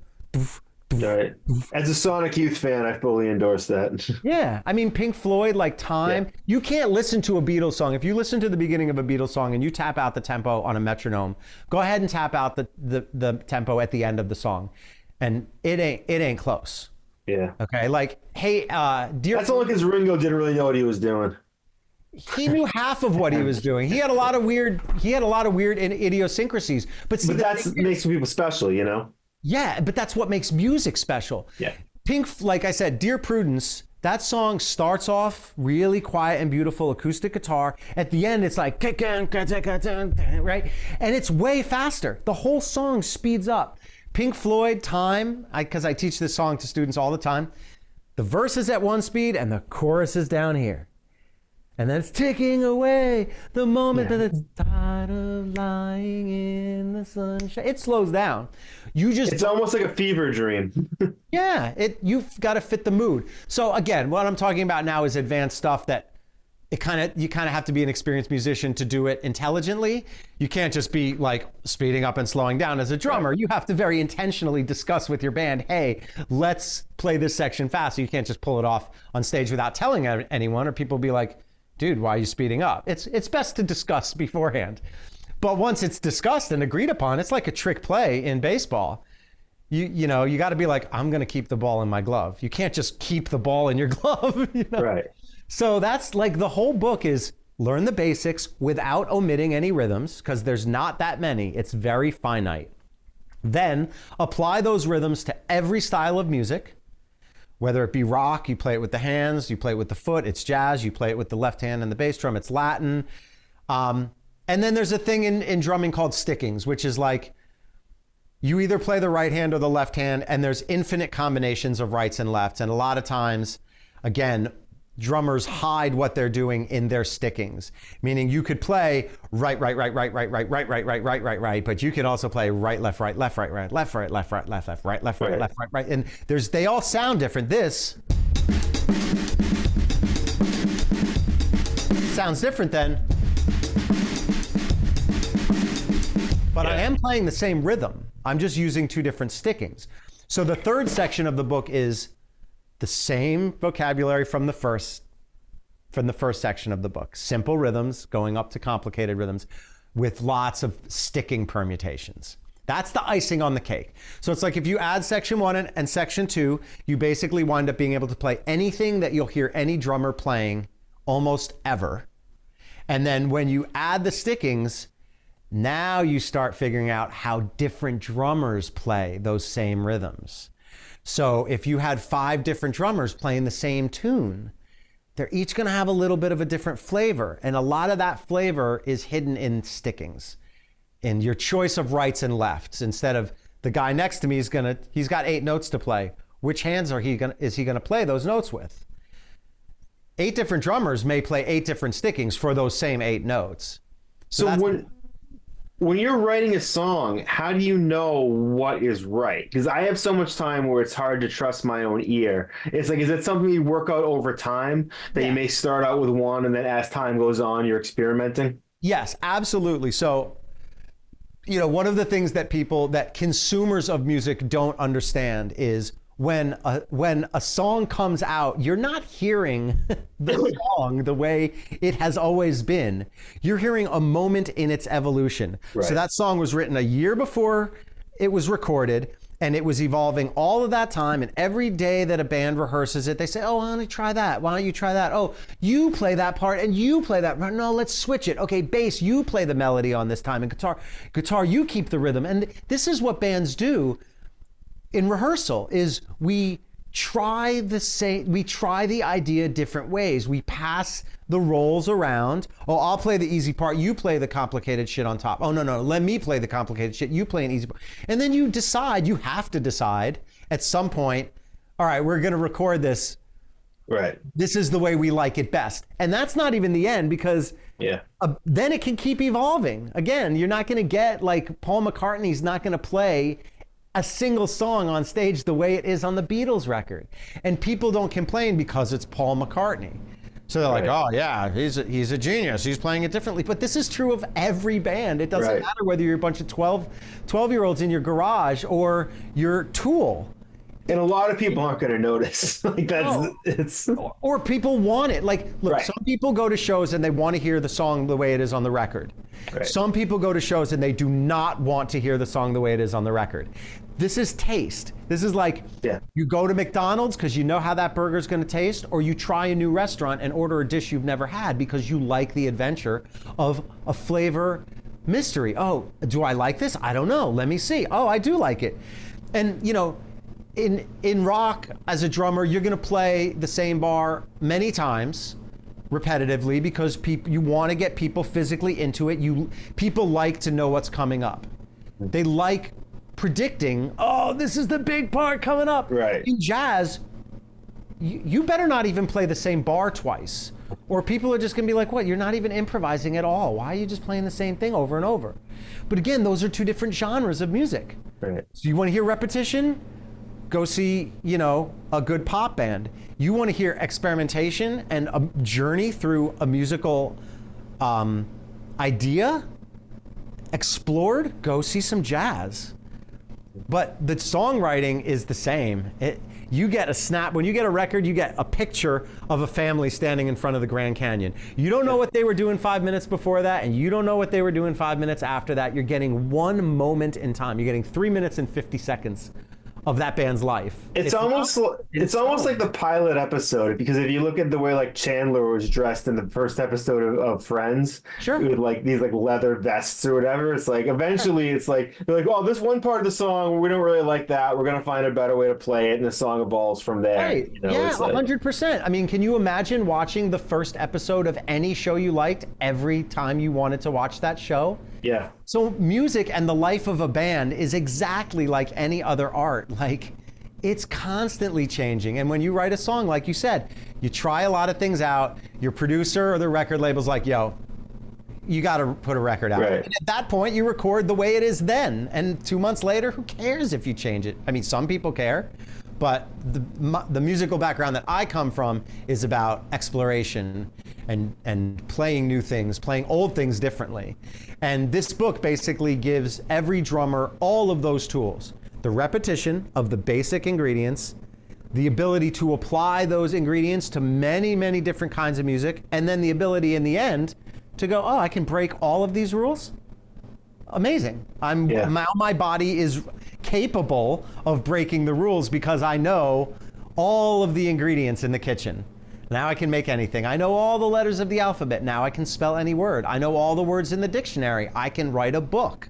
Right. As a Sonic Youth fan, I fully endorse that. Yeah. I mean, Pink Floyd, Time. Yeah. You can't listen to a Beatles song. If you listen to the beginning of a Beatles song and you tap out the tempo on a metronome, go ahead and tap out the tempo at the end of the song. And it ain't close. Yeah. Okay. Hey, dear. That's only because Ringo didn't really know what he was doing. He knew half of what he was doing. He had a lot of weird idiosyncrasies. But that makes people special, Yeah, but that's what makes music special. Yeah. Pink, like I said, Dear Prudence, that song starts off really quiet and beautiful acoustic guitar. At the end, it's like, right? And it's way faster. The whole song speeds up. Pink Floyd, Time, because I teach this song to students all the time. The verse is at one speed and the chorus is down here. And then it's ticking away the moment that it's tired of lying in the sunshine. It slows down. It's almost like a fever dream. Yeah, you've got to fit the mood. So again, what I'm talking about now is advanced stuff that you kind of have to be an experienced musician to do it intelligently. You can't just be speeding up and slowing down as a drummer. Right. You have to very intentionally discuss with your band, hey, let's play this section fast. So you can't just pull it off on stage without telling anyone, or people will be like, dude, why are you speeding up? It's best to discuss beforehand. But once it's discussed and agreed upon, it's like a trick play in baseball. You got to be like, I'm going to keep the ball in my glove. You can't just keep the ball in your glove. Right. So that's the whole book is learn the basics without omitting any rhythms, because there's not that many. It's very finite. Then apply those rhythms to every style of music. Whether it be rock, you play it with the hands, you play it with the foot. It's jazz, you play it with the left hand and the bass drum. It's Latin. And then there's a thing in drumming called stickings, which is you either play the right hand or the left hand, and there's infinite combinations of rights and lefts. And a lot of times, again, drummers hide what they're doing in their stickings. Meaning you could play right, but you can also play right, left, right, left, right, right, left, right, left, right, left, left, right, left, right, left, right, right. And they all sound different. This sounds different then. But I am playing the same rhythm. I'm just using two different stickings. So the third section of the book is the same vocabulary from the first section of the book. Simple rhythms going up to complicated rhythms with lots of sticking permutations. That's the icing on the cake. So it's like if you add section 1 and section 2, you basically wind up being able to play anything that you'll hear any drummer playing almost ever. And then when you add the stickings, now you start figuring out how different drummers play those same rhythms. So if you had 5 different drummers playing the same tune, they're each going to have a little bit of a different flavor. And a lot of that flavor is hidden in stickings, in your choice of rights and lefts. Instead of the guy next to me he's got 8 notes to play. Which hands is he going to play those notes with? 8 different drummers may play 8 different stickings for those same 8 notes. So when you're writing a song, how do you know what is right? Because I have so much time where it's hard to trust my own ear. It's like, is it something you work out over time that you may start out with one and then as time goes on, you're experimenting? Yes, absolutely. So, one of the things that consumers of music don't understand is when a song comes out, you're not hearing the song the way it has always been. You're hearing a moment in its evolution. Right. So that song was written a year before it was recorded, and it was evolving all of that time. And every day that a band rehearses it, they say, oh, why don't you try that? Why don't you try that? Oh, you play that part and you play that part. No, let's switch it. Okay, bass, you play the melody on this time, and guitar, you keep the rhythm. And this is what bands do in rehearsal, is we try the idea different ways. We pass the roles around. Oh, I'll play the easy part, you play the complicated shit on top. Oh, no, let me play the complicated shit, you play an easy part. And then you have to decide at some point, all right, we're gonna record this. Right. This is the way we like it best. And that's not even the end, because then it can keep evolving. Again, you're not gonna get, like, Paul McCartney's not gonna play a single song on stage the way it is on the Beatles record. And people don't complain because it's Paul McCartney. So they're like, oh yeah, he's a genius, he's playing it differently. But this is true of every band. It doesn't matter whether you're a bunch of 12-year-olds in your garage or you're Tool. And a lot of people aren't going to notice. Like or people want it. Like, look, some people go to shows and they want to hear the song the way it is on the record. Right. Some people go to shows and they do not want to hear the song the way it is on the record. This is taste. This is like, you go to McDonald's because you know how that burger is going to taste, or you try a new restaurant and order a dish you've never had because you like the adventure of a flavor mystery. Oh, do I like this? I don't know. Let me see. Oh, I do like it. And, in rock, as a drummer, you're going to play the same bar many times repetitively because you want to get people physically into it. People like to know what's coming up. They like predicting, oh, this is the big part coming up. Right. In jazz, you better not even play the same bar twice, or people are just going to be like, what, you're not even improvising at all. Why are you just playing the same thing over and over? But again, those are two different genres of music. Right. So you want to hear repetition? Go see, a good pop band. You want to hear experimentation and a journey through a musical idea explored? Go see some jazz. But the songwriting is the same. You get a snap. When you get a record, you get a picture of a family standing in front of the Grand Canyon. You don't know what they were doing 5 minutes before that, and you don't know what they were doing 5 minutes after that. You're getting one moment in time. You're getting 3 minutes and 50 seconds of that band's life. It's almost like the pilot episode, because if you look at the way like Chandler was dressed in the first episode of Friends, with like these like leather vests or whatever, it's like eventually it's like they're like, oh, this one part of the song we don't really like that, we're gonna find a better way to play it, and the song evolves from there. Right. Yeah, 100%. I mean, can you imagine watching the first episode of any show you liked every time you wanted to watch that show? Yeah. So music and the life of a band is exactly like any other art. Like, it's constantly changing. And when you write a song, like you said, You try a lot of things out. Your producer or the record label's like, yo, you got to put a record out. Right. And at that point, you record the way it is then. And 2 months later, who cares if you change it? I mean, some people care, but the musical background that I come from is about exploration and playing new things, playing old things differently. And this book basically gives every drummer all of those tools. The repetition of the basic ingredients, the ability to apply those ingredients to many, many different kinds of music, and then the ability in the end to go, oh, I can break all of these rules? Amazing. Now my body is capable of breaking the rules because I know all of the ingredients in the kitchen. Now I can make anything. I know all the letters of the alphabet. Now I can spell any word. I know all the words in the dictionary. I can write a book.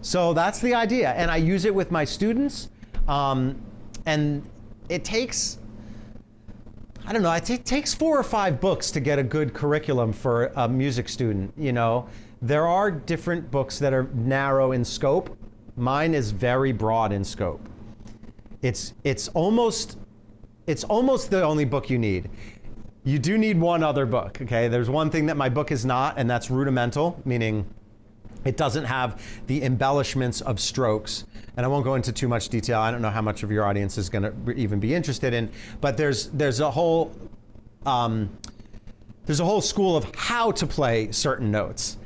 So that's the idea. And I use it with my students. And it takes, I don't know, it takes 4 or 5 books to get a good curriculum for a music student, you know. There are different books that are narrow in scope. Mine is very broad in scope. It's almost the only book you need. You do need one other book, okay? There's one thing that my book is not, and that's rudimental, meaning it doesn't have the embellishments of strokes. And I won't go into too much detail. I don't know how much of your audience is going to even be interested in, but there's a whole school of how to play certain notes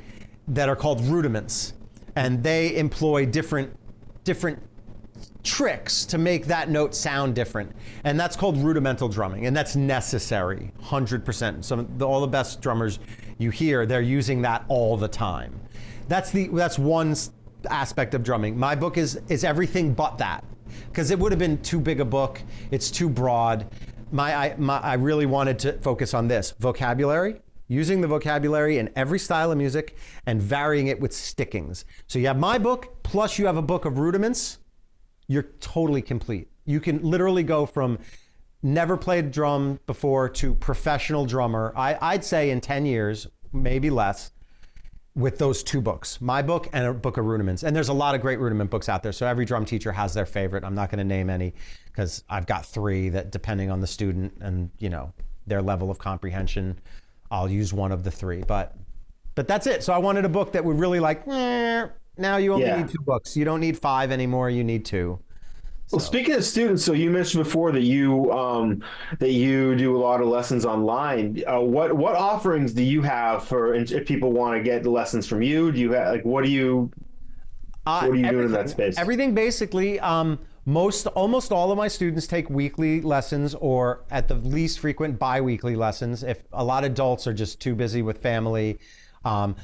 that are called rudiments, and they employ different tricks to make that note sound different, and that's called rudimental drumming, and that's necessary, 100%. All the best drummers you hear, they're using that all the time. That's one aspect of drumming. My book is everything but that, because it would have been too big a book. It's too broad. I really wanted to focus on this vocabulary, using the vocabulary in every style of music and varying it with stickings. So you have my book, plus you have a book of rudiments. You're totally complete. You can literally go from never played drum before to professional drummer. I'd say in 10 years, maybe less, with those 2 books, my book and a book of rudiments. And there's a lot of great rudiment books out there. So every drum teacher has their favorite. I'm not going to name any because I've got 3 that, depending on the student and, you know, their level of comprehension, I'll use one of the 3. But that's it. So I wanted a book that would really like, now you only need 2 books. You don't need 5 anymore. You need 2. Well, speaking of students, so you mentioned before that you do a lot of lessons online. What offerings do you have for if people want to get lessons from you? Do you have what are you doing in that space? Everything basically. Almost all of my students take weekly lessons, or at the least frequent bi-weekly lessons. If a lot of adults are just too busy with family.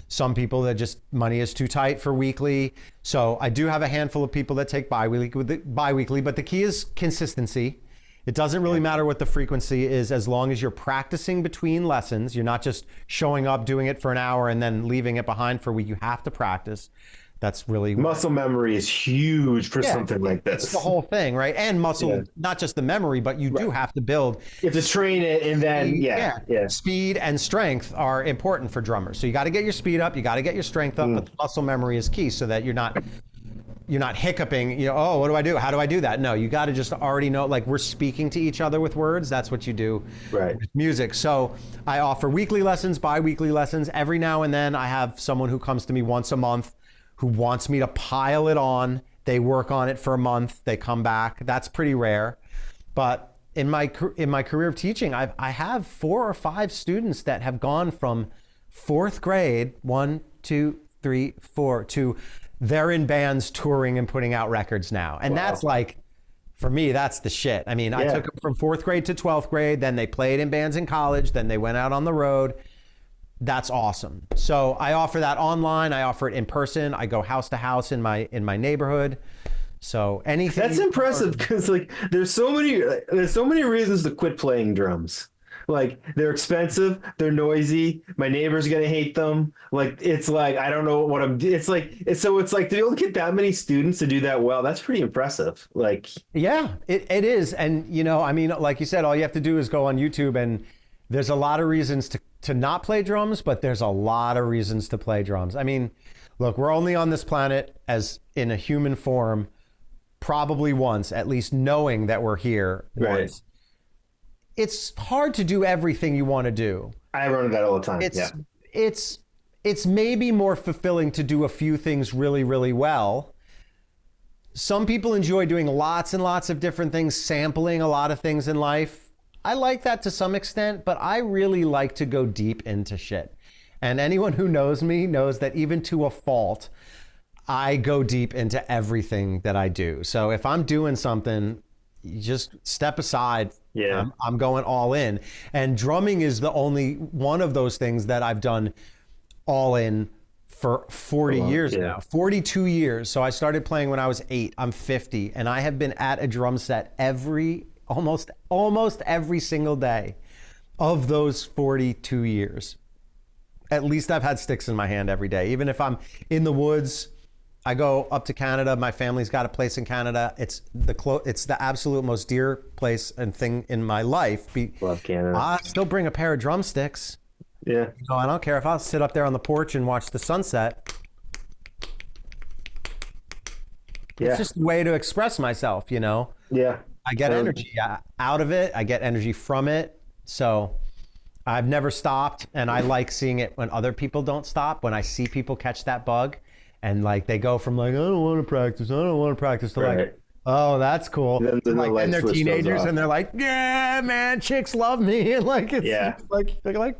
Some people that just money is too tight for weekly. So I do have a handful of people that take bi-weekly, but the key is consistency. It doesn't really matter what the frequency is as long as you're practicing between lessons. You're not just showing up, doing it for an hour and then leaving it behind for a week. You have to practice. That's really muscle memory is huge for something like this. It's the whole thing, right? And muscle, not just the memory, but you do have to build. You have to train it, and then speed and strength are important for drummers. So you got to get your speed up, you got to get your strength up, but the muscle memory is key so that you're not hiccuping. You know, oh, what do I do? How do I do that? No, you got to just already know. Like, we're speaking to each other with words. That's what you do with music. So I offer weekly lessons, bi-weekly lessons. Every now and then I have someone who comes to me once a month who wants me to pile it on. They work on it for a month, they come back. That's pretty rare. But in my career of teaching, I have 4 or 5 students that have gone from 4th grade, 1, 2, 3, 4, to they're in bands touring and putting out records now. And that's like, for me, that's the shit. I mean, I took them from 4th grade to 12th grade, then they played in bands in college, then they went out on the road. That's awesome. So I offer that online. I offer it in person. I go house to house in my neighborhood. So anything. That's impressive because like there's so many reasons to quit playing drums. Like, they're expensive, they're noisy, my neighbor's gonna hate them. Like, it's like I don't know what I'm. It's like to be able to get that many students to do that well. That's pretty impressive. Like, yeah, it is. And you know, I mean, like you said, all you have to do is go on YouTube, and there's a lot of reasons to not play drums, but there's a lot of reasons to play drums. I mean, look, we're only on this planet as in a human form probably once, at least knowing that we're here once. it's hard to do everything you want to do. I run into that all the time. It's maybe more fulfilling to do a few things really, really well. Some people enjoy doing lots and lots of different things, sampling a lot of things in life. I like that to some extent, but I really like to go deep into shit. And anyone who knows me knows that even to a fault, I go deep into everything that I do. So if I'm doing something, you just step aside. Yeah. I'm going all in. And drumming is the only one of those things that I've done all in for 40 years now, 42 years. So I started playing when I was 8. I'm 50, and I have been at a drum set almost every single day of those 42 years. At least I've had sticks in my hand every day. Even if I'm in the woods, I go up to Canada. My family's got a place in Canada. It's the absolute most dear place and thing in my life. Love Canada. I still bring a pair of drumsticks. Yeah. So I don't care if I'll sit up there on the porch and watch the sunset. Yeah. It's just a way to express myself, you know? Yeah. I get energy out of it. I get energy from it. So I've never stopped, and I like seeing it when other people don't stop. When I see people catch that bug, and like they go from like, I don't want to practice to like, oh, that's cool. Then they're teenagers and they're like, yeah, man, chicks love me. And like, it's like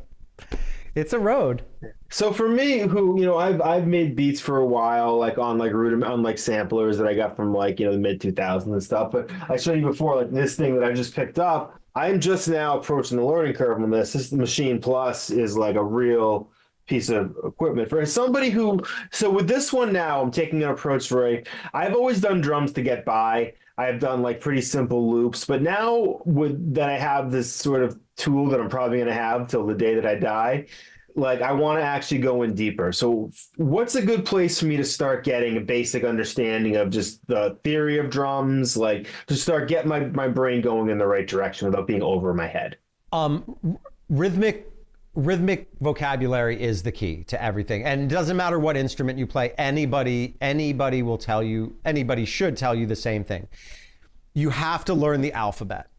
it's a road. So for me, who, you know, I've made beats for a while, like on like on like samplers that I got from like, you know, the mid 2000s and stuff. But I showed you before, like this thing that I just picked up, I'm just now approaching the learning curve on this. This Machine Plus is like a real piece of equipment for somebody who, so with this one now, I'm taking an approach where I've always done drums to get by. I've done like pretty simple loops, but now that I have this sort of tool that I'm probably going to have till the day that I die, like I want to actually go in deeper. So what's a good place for me to start getting a basic understanding of just the theory of drums, like to start getting my brain going in the right direction without being over my head? Rhythmic vocabulary is the key to everything. And it doesn't matter what instrument you play, anybody will tell you, anybody should tell you the same thing. You have to learn the alphabet.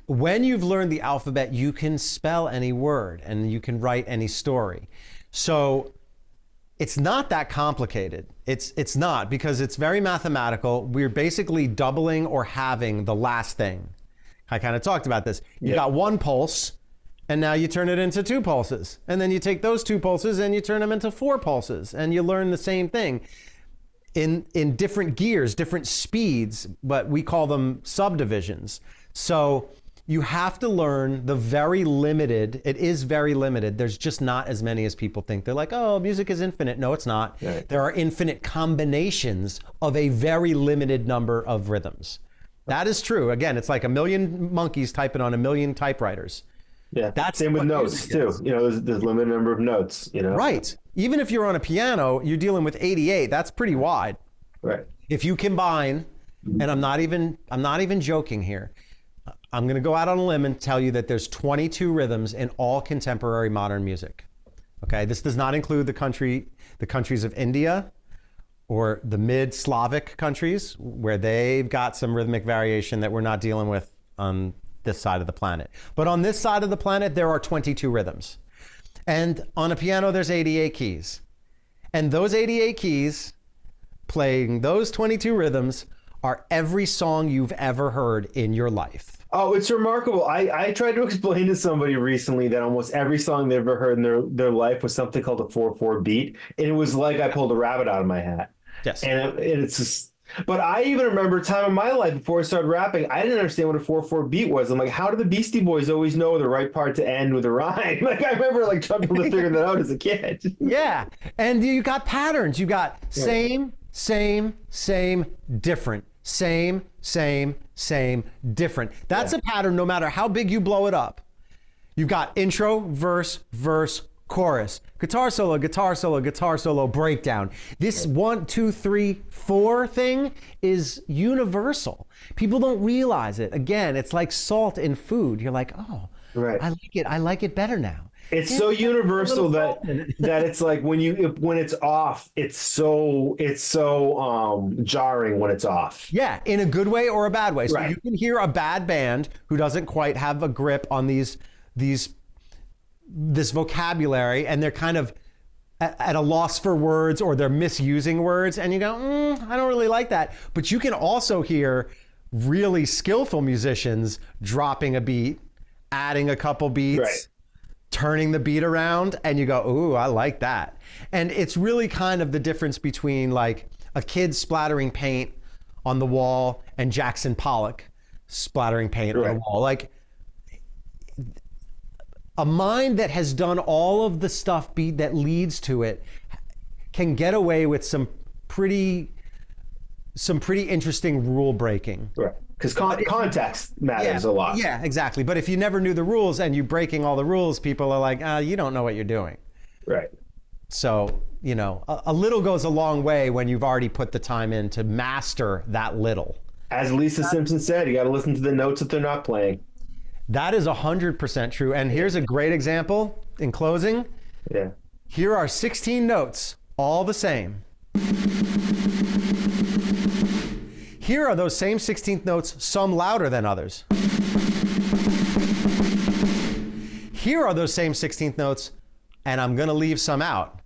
When you've learned the alphabet, you can spell any word and you can write any story. So it's not that complicated. It's not, because it's very mathematical. We're basically doubling or halving the last thing. I kind of talked about this. You got one pulse, and now you turn it into 2 pulses. And then you take those 2 pulses and you turn them into 4 pulses. And you learn the same thing in different gears, different speeds, but we call them subdivisions. So you have to learn the very limited, it is very limited. There's just not as many as people think. They're like, oh, music is infinite. No, it's not. Right. There are infinite combinations of a very limited number of rhythms. That is true. Again, it's like a million monkeys typing on a million typewriters. Yeah, that's same with notes too. You know, there's a limited number of notes. You know, right? Even if you're on a piano, you're dealing with 88. That's pretty wide. Right. If you combine, and I'm not even joking here. I'm going to go out on a limb and tell you that there's 22 rhythms in all contemporary modern music. Okay, this does not include the countries of India or the mid-Slavic countries where they've got some rhythmic variation that we're not dealing with on this side of the planet. But on this side of the planet, there are 22 rhythms. And on a piano, there's 88 keys. And those 88 keys, playing those 22 rhythms, are every song you've ever heard in your life. Oh, it's remarkable. I tried to explain to somebody recently that almost every song they've ever heard in their life was something called a 4/4 beat. And it was like I pulled a rabbit out of my hat. Yes. And it's just, but I even remember a time in my life before I started rapping, I didn't understand what a 4/4 beat was. I'm like, how do the Beastie Boys always know the right part to end with a rhyme? Like, I remember like trying to figure that out as a kid. Yeah. And you got patterns. You got same, different. Same, different. That's a pattern no matter how big you blow it up. You've got intro, verse, chorus, guitar solo, breakdown. This 1, 2, 3, 4 thing is universal. People don't realize it. Again, it's like salt in food. You're like, oh, right. I like it better now. It's so universal that it's like when it's off, it's so jarring when it's off. Yeah, in a good way or a bad way. So Right. you can hear a bad band who doesn't quite have a grip on this vocabulary, and they're kind of at a loss for words, or they're misusing words, and you go, I don't really like that. But you can also hear really skillful musicians dropping a beat, adding a couple beats, Right. turning the beat around, and you go, ooh, I like that. And it's really kind of the difference between like a kid splattering paint on the wall and Jackson Pollock splattering paint on the wall. Like, a mind that has done all of the stuff that leads to it can get away with some pretty interesting rule breaking. Right. Because context matters a lot. Yeah, exactly. But if you never knew the rules and you're breaking all the rules, people are like, you don't know what you're doing. Right. So, you know, a little goes a long way when you've already put the time in to master that little. As Lisa Simpson said, you got to listen to the notes that they're not playing. That is 100% true. And here's a great example in closing. Yeah. Here are 16 notes, all the same. Here are those same 16th notes, some louder than others. Here are those same 16th notes, and I'm going to leave some out.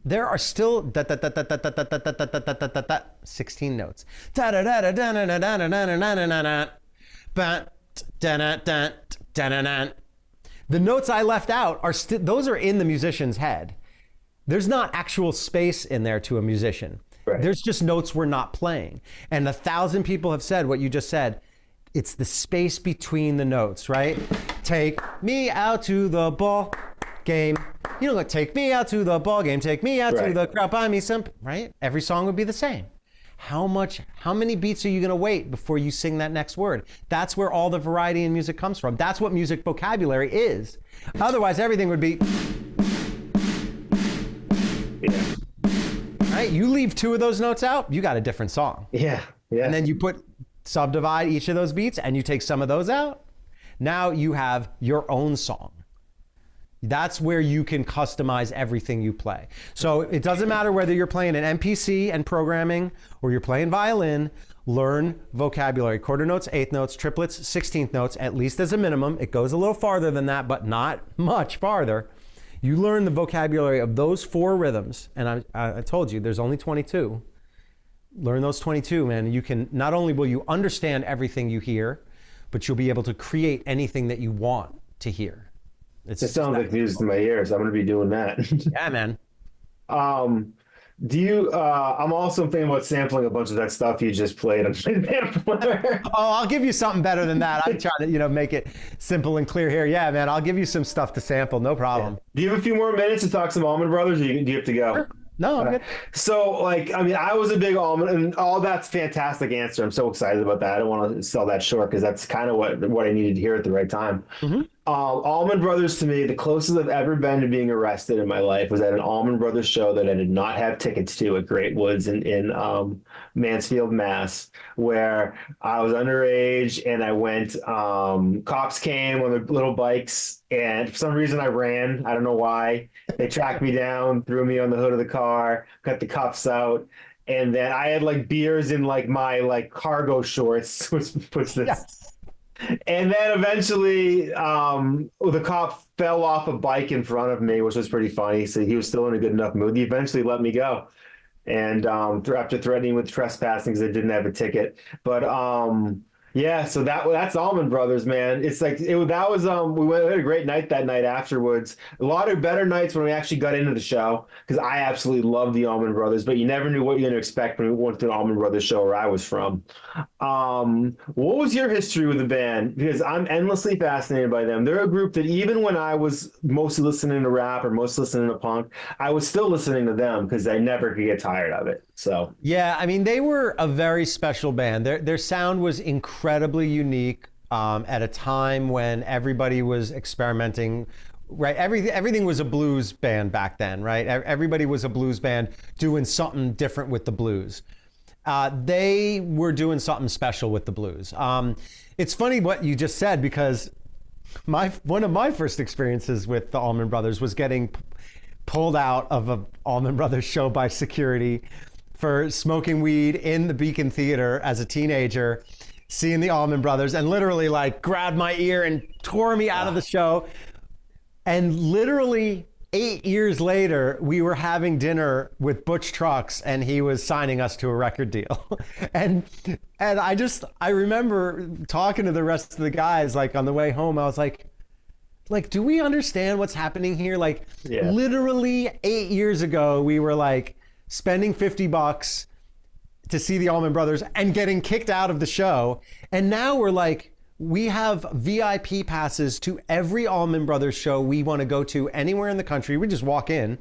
There are still 16 notes. The notes I left out are those are in the musician's head. There's not actual space in there to a musician. Right. There's just notes we're not playing. And 1,000 people have said what you just said. It's the space between the notes, right? Take me out to the ball game. You know, like, take me out to the ball game. Take me out to the crowd. Buy me some, right? Every song would be the same. How many beats are you going to wait before you sing that next word? That's where all the variety in music comes from. That's what music vocabulary is. Otherwise, everything would be... Yeah. Right? You leave 2 of those notes out, you got a different song. Yeah. Yeah. And then you subdivide each of those beats and you take some of those out. Now you have your own song. That's where you can customize everything you play. So it doesn't matter whether you're playing an MPC and programming or you're playing violin, learn vocabulary. Quarter notes, eighth notes, triplets, 16th notes, at least as a minimum. It goes a little farther than that, but not much farther. You learn the vocabulary of those 4 rhythms, and I told you there's only 22. Learn those 22, man. You can, not only will you understand everything you hear, but you'll be able to create anything that you want to hear. It sounds like music to my ears. I'm going to be doing that. Yeah, man. Do you? I'm also thinking about sampling a bunch of that stuff you just played on the amplifier. Oh, I'll give you something better than that. I'm trying to, make it simple and clear here. Yeah, man, I'll give you some stuff to sample. No problem. Yeah. Do you have a few more minutes to talk some Allman Brothers, or do you have to go? Sure. No, I'm good. So, I was a big Allman, and all that's fantastic answer. I'm so excited about that. I don't want to sell that short because that's kind of what I needed to hear at the right time. Mm-hmm. Allman Brothers, to me, the closest I've ever been to being arrested in my life was at an Allman Brothers show that I did not have tickets to at Great Woods in Mansfield, Mass, where I was underage and I went. Cops came on their little bikes, and for some reason I ran. I don't know why. They tracked me down, threw me on the hood of the car, cut the cuffs out. And then I had beers in my cargo shorts, which puts this. Yes. And then eventually the cop fell off a bike in front of me, which was pretty funny. So he was still in a good enough mood. He eventually let me go. And after threatening with trespassing because I didn't have a ticket. But yeah, so that's Allman Brothers, man. It's we had a great night that night afterwards. A lot of better nights when we actually got into the show because I absolutely love the Allman Brothers, but you never knew what you're going to expect when we went to an Allman Brothers show where I was from. What was your history with the band? Because I'm endlessly fascinated by them. They're a group that even when I was mostly listening to rap or mostly listening to punk, I was still listening to them because I never could get tired of it. So yeah, I mean, they were a very special band. Their sound was incredibly unique at a time when everybody was experimenting. Right, everything was a blues band back then, right? Everybody was a blues band doing something different with the blues. They were doing something special with the blues. It's funny what you just said, because one of my first experiences with the Allman Brothers was getting pulled out of a Allman Brothers show by security for smoking weed in the Beacon Theater as a teenager, seeing the Allman Brothers, and literally like grabbed my ear and tore me out of the show. And literally 8 years later, we were having dinner with Butch Trucks, and he was signing us to a record deal. and I remember talking to the rest of the guys, like on the way home, I was like, do we understand what's happening here? Like, literally 8 years ago, we were like spending $50 to see the Allman Brothers and getting kicked out of the show. And now we're like, we have VIP passes to every Allman Brothers show we want to go to anywhere in the country. We just walk in.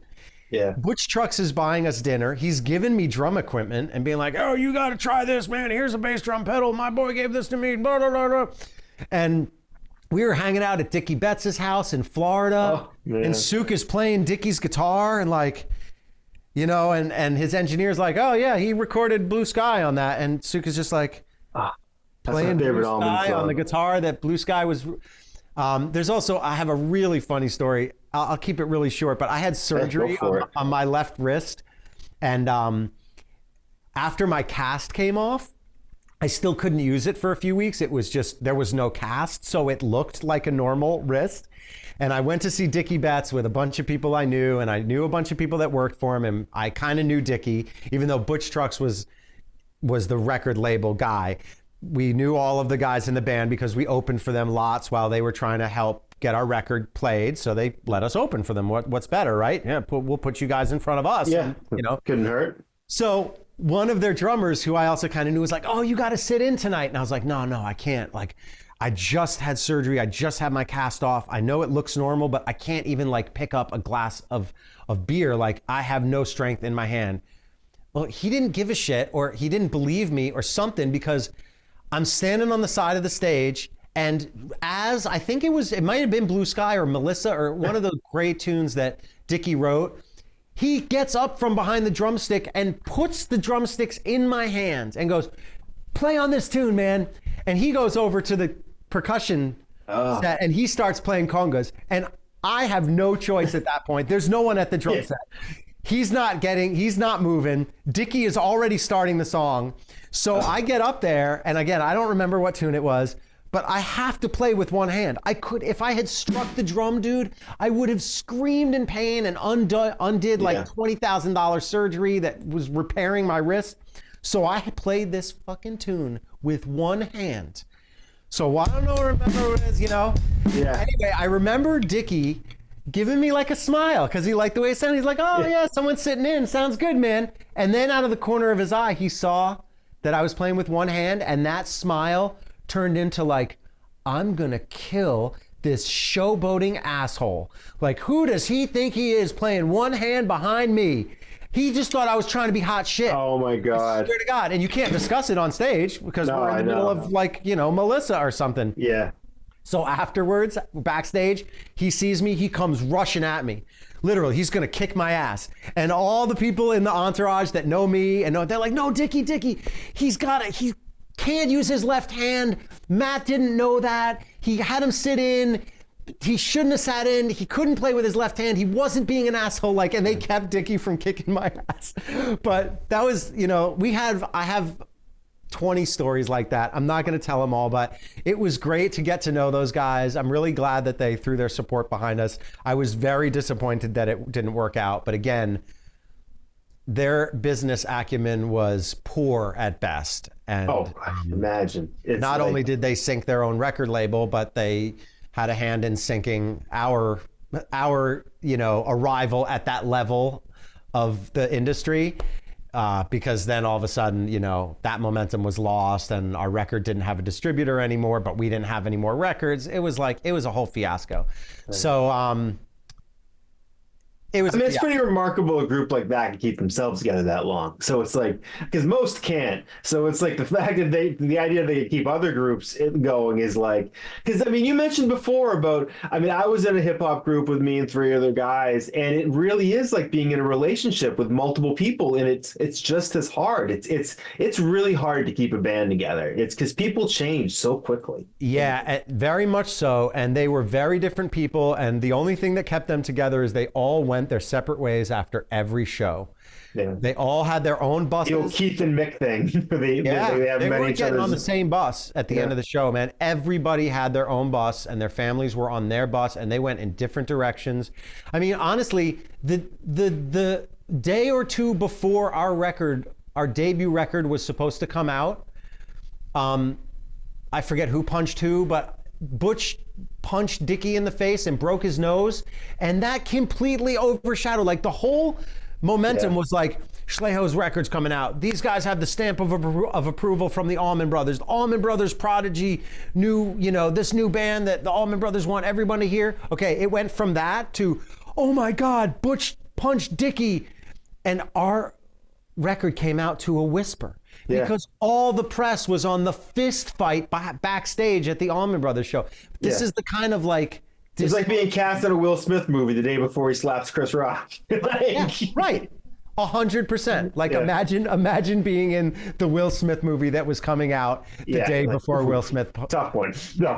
Yeah. Butch Trucks is buying us dinner. He's giving me drum equipment and being like, oh, you got to try this, man. Here's a bass drum pedal. My boy gave this to me. Blah, blah, blah, blah. And we were hanging out at Dickie Betts' house in Florida. And Sook is playing Dickie's guitar, and like, you know, and his engineer's like, oh yeah, he recorded Blue Sky on that. And Sook is just like, playing Blue Sky on the guitar that Blue Sky was. There's also, I have a really funny story. I'll keep it really short, but I had surgery on my left wrist. And after my cast came off, I still couldn't use it for a few weeks. It was just, there was no cast, so it looked like a normal wrist. And I went to see Dickie Betts with a bunch of people I knew, and I knew a bunch of people that worked for him, and I kind of knew Dickie, even though Butch Trucks was the record label guy. We knew all of the guys in the band because we opened for them lots while they were trying to help get our record played, so they let us open for them. What's better, right? Yeah, we'll put you guys in front of us. Yeah, and, you know, couldn't hurt. So one of their drummers, who I also kind of knew, was like, oh, you got to sit in tonight. And I was like, no, I can't. Like, I just had surgery. I just had my cast off. I know it looks normal, but I can't even like pick up a glass of beer. Like, I have no strength in my hand. Well, he didn't give a shit, or he didn't believe me or something, because I'm standing on the side of the stage, and as I think it might have been Blue Sky or Melissa or one of those great tunes that Dickie wrote, he gets up from behind the drumstick and puts the drumsticks in my hands and goes, play on this tune, man. And he goes over to the percussion set and he starts playing congas. And I have no choice at that point. There's no one at the drum set. He's not moving. Dickie is already starting the song. So I get up there, and again, I don't remember what tune it was, but I have to play with one hand. If I had struck the drum dude, I would have screamed in pain and undid like $20,000 surgery that was repairing my wrist. So I played this fucking tune with one hand. So I don't remember what it is, you know? Yeah. Anyway, I remember Dickie giving me like a smile because he liked the way it sounded. He's like, oh yeah, someone's sitting in. Sounds good, man. And then out of the corner of his eye, he saw that I was playing with one hand, and that smile turned into like, I'm gonna kill this showboating asshole. Like, who does he think he is playing one hand behind me? He just thought I was trying to be hot shit. Oh my God. I swear to God. And you can't discuss it on stage because we're in the middle of like, you know, Melissa or something. Yeah. So afterwards, backstage, he sees me, he comes rushing at me. Literally, he's gonna kick my ass. And all the people in the entourage that know me, and they're like, no, Dickie, he can't use his left hand. Matt didn't know that. He had him sit in. He shouldn't have sat in. He couldn't play with his left hand. He wasn't being an asshole, like, and they kept Dickie from kicking my ass. But that was, you know, I have 20 stories like that. I'm not going to tell them all, but it was great to get to know those guys. I'm really glad that they threw their support behind us. I was very disappointed that it didn't work out. But again, their business acumen was poor at best. And imagine. Not only did they sink their own record label, but they had a hand in sinking our you know, arrival at that level of the industry. Because then all of a sudden, you know, that momentum was lost and our record didn't have a distributor anymore, but we didn't have any more records. It was a whole fiasco. Right. So It was. I mean, it's pretty remarkable a group like that can keep themselves together that long. So it's like, because most can't. So it's like the fact that the idea they keep other groups going is like, because I mean, you mentioned before about, I mean, I was in a hip hop group with me and 3 other guys, and it really is like being in a relationship with multiple people, and it's just as hard. It's really hard to keep a band together. It's because people change so quickly. Yeah, very much so. And they were very different people. And the only thing that kept them together is they all went their separate ways after every show. Yeah. They all had their own buses. The old Keith and Mick thing. they weren't getting on the same bus at the end of the show, man. Everybody had their own bus, and their families were on their bus, and they went in different directions. I mean, honestly, the day or two before our debut record was supposed to come out, I forget who punched who, but Butch punched Dickie in the face and broke his nose, and that completely overshadowed, like, the whole momentum was like, Schleigho's record's coming out. These guys have the stamp of approval from the Allman Brothers. The Allman Brothers Prodigy, this new band that the Allman Brothers want everyone to hear. Okay, it went from that to, oh my God, Butch punched Dickie, and our record came out to a whisper. Because all the press was on the fist fight backstage at the Allman Brothers show. This is the kind of like... It's like being cast in a Will Smith movie the day before he slaps Chris Rock. Right. 100%. Like imagine being in the Will Smith movie that was coming out the day before Will Smith. Tough one.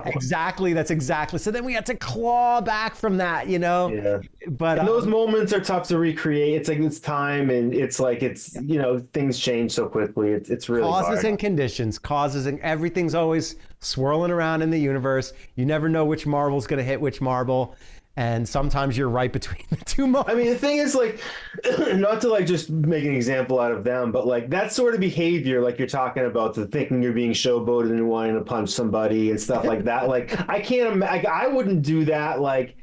Exactly. That's exactly. So then we had to claw back from that, Yeah. But and those moments are tough to recreate. It's like it's time, and it's like things change so quickly. It's really causes hard. And conditions, and everything's always swirling around in the universe. You never know which marble's going to hit which marble. And sometimes you're right between the two marbles. I mean, the thing is, like, not to like just make an example out of them, but like that sort of behavior, like you're talking about, the thinking you're being showboated and wanting to punch somebody and stuff like that. Like, I can't imagine. I wouldn't do that. Like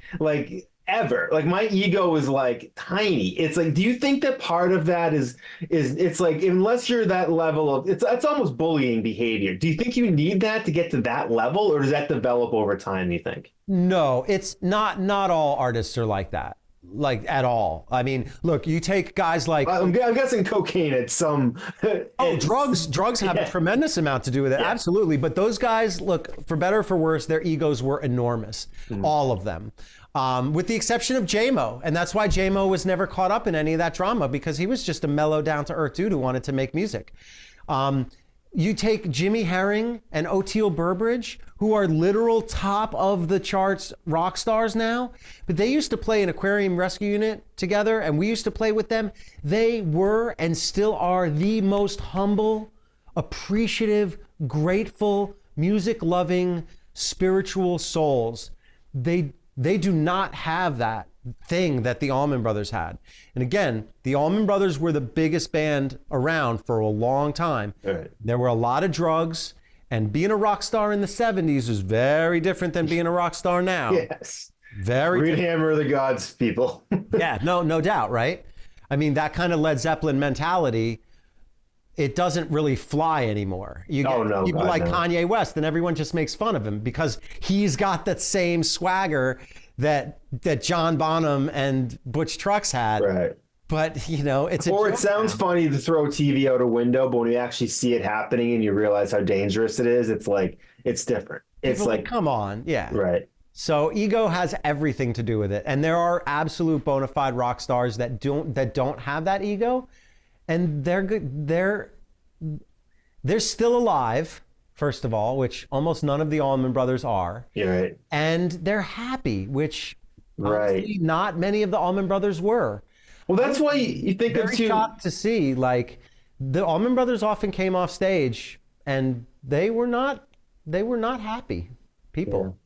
ever. Like, my ego is like tiny. It's like, do you think that part of that is it's like, unless you're that level of, it's almost bullying behavior. Do you think you need that to get to that level, or does that develop over time, you think? No, it's not all artists are like that. Like, at all. I mean, look, you take guys like... I'm guessing cocaine at some... drugs have a tremendous amount to do with it, absolutely. But those guys, look, for better or for worse, their egos were enormous, all of them. With the exception of J-Mo. And that's why J-Mo was never caught up in any of that drama, because he was just a mellow, down-to-earth dude who wanted to make music. You take Jimmy Herring and O'Teal Burbridge, who are literal top of the charts rock stars now, but they used to play an aquarium rescue unit together, and we used to play with them. They were and still are the most humble, appreciative, grateful, music-loving, spiritual souls. They do not have that thing that the Allman Brothers had. And again, the Allman Brothers were the biggest band around for a long time. Right. There were a lot of drugs, and being a rock star in the 70s was very different than being a rock star now. Yes. Very Reed Hammer of the Gods, people. Yeah, no doubt, right? I mean, that kind of Led Zeppelin mentality, it doesn't really fly anymore. You get people like Kanye West, and everyone just makes fun of him because he's got that same swagger that John Bonham and Butch Trucks had. Right. But, it's a... Or it sounds funny to throw TV out a window, but when you actually see it happening and you realize how dangerous it is, it's like, it's different. It's like, come on. Yeah. Right. So ego has everything to do with it. And there are absolute bona fide rock stars that don't have that ego. And they're good. They're still alive, first of all, which almost none of the Allman Brothers are. Yeah, right. And they're happy, which honestly, not many of the Allman Brothers were. Well, that's why you think very shocked to see, like, the Allman Brothers often came off stage and they were not happy people.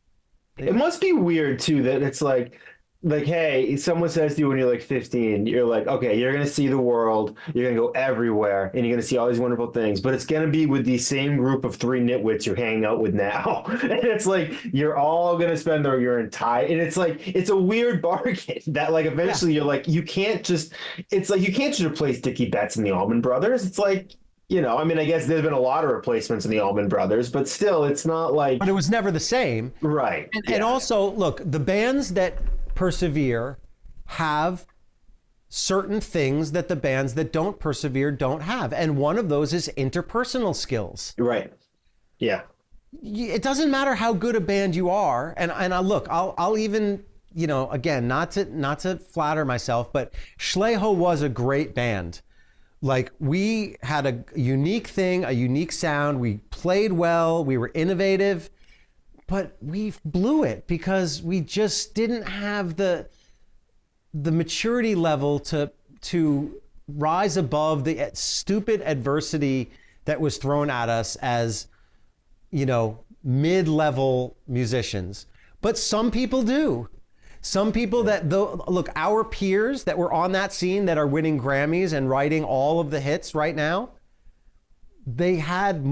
Yeah. It must be weird too that it's like, hey, someone says to you when you're like 15, you're like, okay, you're going to see the world, you're going to go everywhere, and you're going to see all these wonderful things, but it's going to be with the same group of 3 nitwits you're hanging out with now. And it's like, you're all going to spend your entire, and it's like, it's a weird bargain that like eventually you're like, you can't just replace Dickie Betts and the Allman Brothers. It's like, I mean, I guess there's been a lot of replacements in the Allman Brothers, but still, it's not like... But it was never the same. Right. And also, look, the bands that persevere have certain things that the bands that don't persevere don't have. And one of those is interpersonal skills. Right. Yeah. It doesn't matter how good a band you are. And I'll even, you know, again, not to flatter myself, but Schleigho was a great band. Like, we had a unique thing, a unique sound. We played well. We were innovative, but we blew it because we just didn't have the maturity level to rise above the stupid adversity that was thrown at us as, you know, mid-level musicians. But some people do. Some people that, look, our peers that were on that scene that are winning Grammys and writing all of the hits right now, they had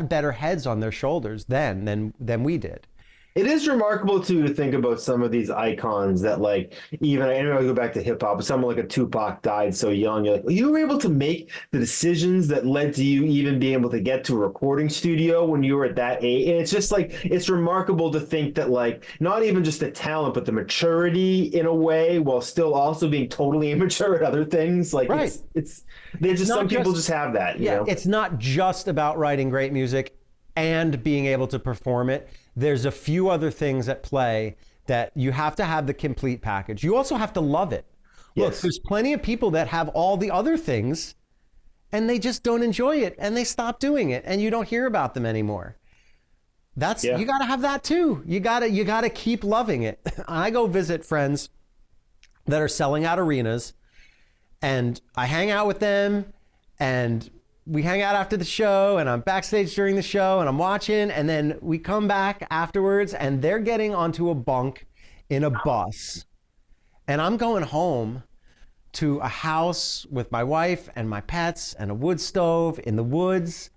better heads on their shoulders then than we did. It is remarkable too to think about some of these icons that, like, even I know I go back to hip hop, but someone like a Tupac died so young. You're like, you were able to make the decisions that led to you even being able to get to a recording studio when you were at that age. And it's just like, it's remarkable to think that, like, not even just the talent, but the maturity in a way, while still also being totally immature at other things. Like, right. it's just some people just have that. You know? It's not just about writing great music and being able to perform it. There's a few other things at play that you have to have the complete package. You also have to love it. Yes. Look, there's plenty of people that have all the other things and they just don't enjoy it and they stop doing it and you don't hear about them anymore. You got to have that too. You got to keep loving it. I go visit friends that are selling out arenas and I hang out with them and we hang out after the show and I'm backstage during the show and I'm watching, and then we come back afterwards and they're getting onto a bunk in a bus and I'm going home to a house with my wife and my pets and a wood stove in the woods,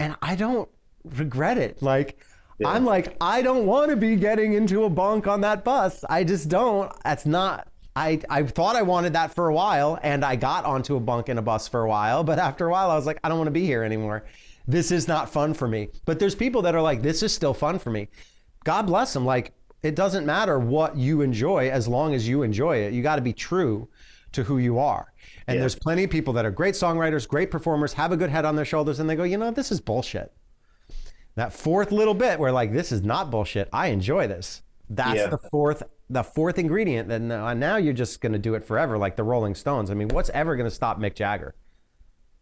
and I don't regret it. Like, yeah. I'm like, I don't want to be getting into a bunk on that bus. I just don't. That's not, I thought I wanted that for a while, and I got onto a bunk in a bus for a while, but after a while I was like, I don't want to be here anymore. This is not fun for me. But there's people that are like, this is still fun for me. God bless them. Like, it doesn't matter what you enjoy as long as you enjoy it. You got to be true to who you are. And there's plenty of people that are great songwriters, great performers, have a good head on their shoulders, and they go, you know, this is bullshit. That fourth little bit where, like, this is not bullshit. I enjoy this. That's the fourth ingredient. Then now you're just going to do it forever, like the Rolling Stones. I mean, what's ever going to stop Mick Jagger?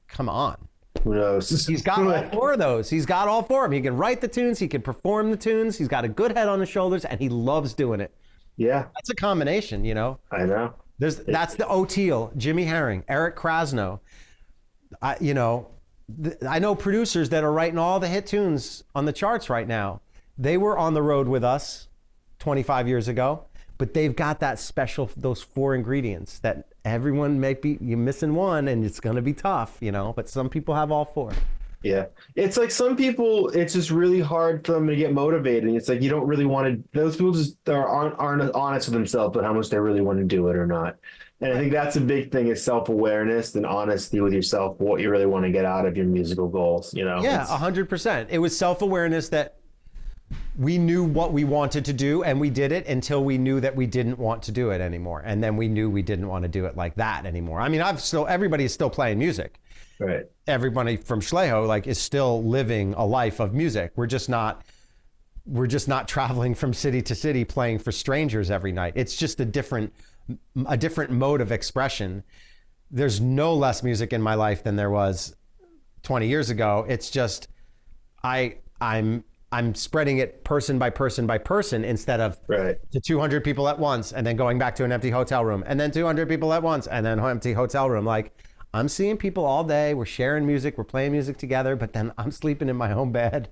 Come on. Who knows? He's got all four of those. He's got all four of them. He can write the tunes. He can perform the tunes. He's got a good head on his shoulders, and he loves doing it. Yeah. That's a combination, you know? I know. That's the O'Teal, Jimmy Herring, Eric Krasno. I know producers that are writing all the hit tunes on the charts right now. They were on the road with us 25 years ago, but they've got that special, those four ingredients that everyone may be, you're missing one and it's going to be tough, you know, but some people have all four. Yeah. It's like some people, it's just really hard for them to get motivated. And it's like, you don't really want to, those people just aren't honest with themselves, but how much they really want to do it or not. And I think that's a big thing, is self-awareness and honesty with yourself, what you really want to get out of your musical goals, you know? Yeah, 100%. It was self-awareness that we knew what we wanted to do and we did it until we knew that we didn't want to do it anymore. And then we knew we didn't want to do it like that anymore. I mean, everybody is still playing music. Right. Everybody from Schleigho, like, is still living a life of music. We're just not traveling from city to city playing for strangers every night. It's just a different mode of expression. There's no less music in my life than there was 20 years ago. It's just I'm spreading it person by person by person instead of to 200 people at once and then going back to an empty hotel room and then 200 people at once and then empty hotel room. Like, I'm seeing people all day. We're sharing music. We're playing music together, but then I'm sleeping in my home bed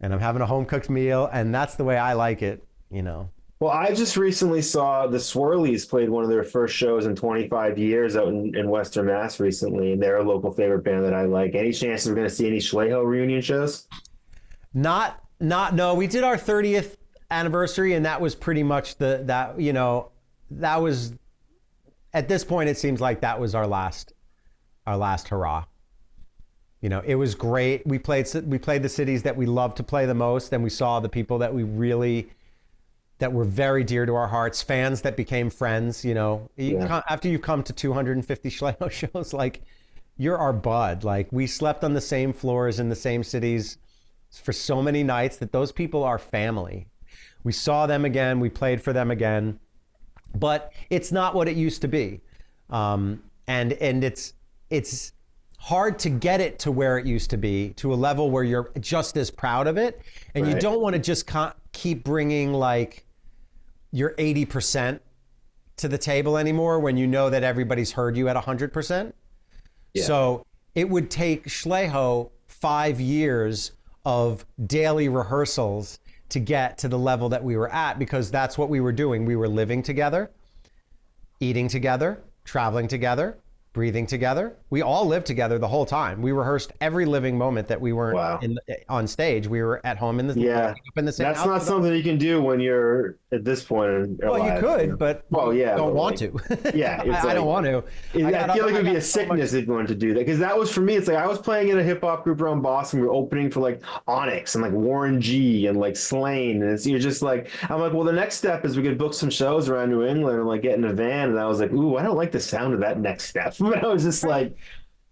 and I'm having a home cooked meal. And that's the way I like it, you know? Well, I just recently saw the Swirlies played one of their first shows in 25 years out in Western Mass recently, and they're a local favorite band that I like. Any chance we're going to see any Schleigho reunion shows? No. We did our 30th anniversary, and that was pretty much that was, at this point, it seems like that was our last hurrah. You know, it was great. We played the cities that we love to play the most, and we saw the people that we really that were very dear to our hearts, fans that became friends. You know, after you've come to 250 Schleigho shows, like, you're our bud. Like, we slept on the same floors in the same cities for so many nights that those people are family. We saw them again, we played for them again, but it's not what it used to be. And it's hard to get it to where it used to be, to a level where you're just as proud of it. And you don't want to just keep bringing like your 80% to the table anymore when you know that everybody's heard you at 100%. Yeah. So it would take Schleigho 5 years of daily rehearsals to get to the level that we were at, because that's what we were doing. We were living together, eating together, traveling together, breathing together. We all lived together the whole time. We rehearsed every living moment that we weren't on stage. We were at home in the up in the same That's house. not something you can do when you're at this point in your life. Well, you could, but don't want to. Yeah, it's I don't want to. I feel like it would be a sickness if you wanted to do that, because that was for me. It's like I was playing in a hip hop group around Boston. We were opening for like Onyx and like Warren G and like Slain, and you're just like, I'm like, well, the next step is we could book some shows around New England and like get in a van. And I was like, ooh, I don't like the sound of that next step. But I was just like,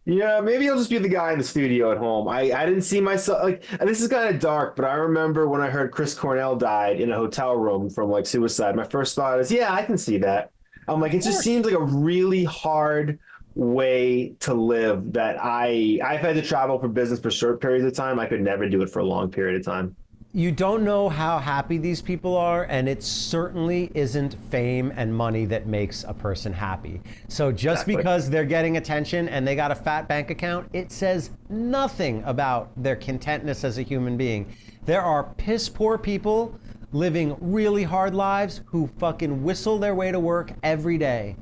yeah, maybe I'll just be the guy in the studio at home. I didn't see myself, like, this is kind of dark, but I remember when I heard Chris Cornell died in a hotel room from like suicide, my first thought is, yeah, I can see that. I'm like, it just seems like a really hard way to live that I've had to travel for business for short periods of time. I could never do it for a long period of time. You don't know how happy these people are, and it certainly isn't fame and money that makes a person happy. So just because they're getting attention and they got a fat bank account, it says nothing about their contentness as a human being. There are piss poor people living really hard lives who fucking whistle their way to work every day.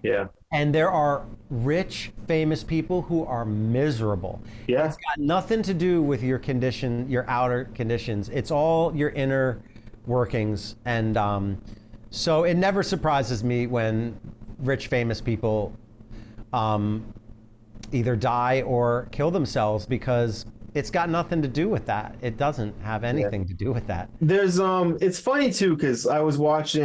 Yeah. And there are rich, famous people who are miserable. Yeah. It's got nothing to do with your condition, your outer conditions. It's all your inner workings. And so it never surprises me when rich, famous people either die or kill themselves, because it's got nothing to do with that. It doesn't have anything to do with that. There's it's funny too, because I'm supposed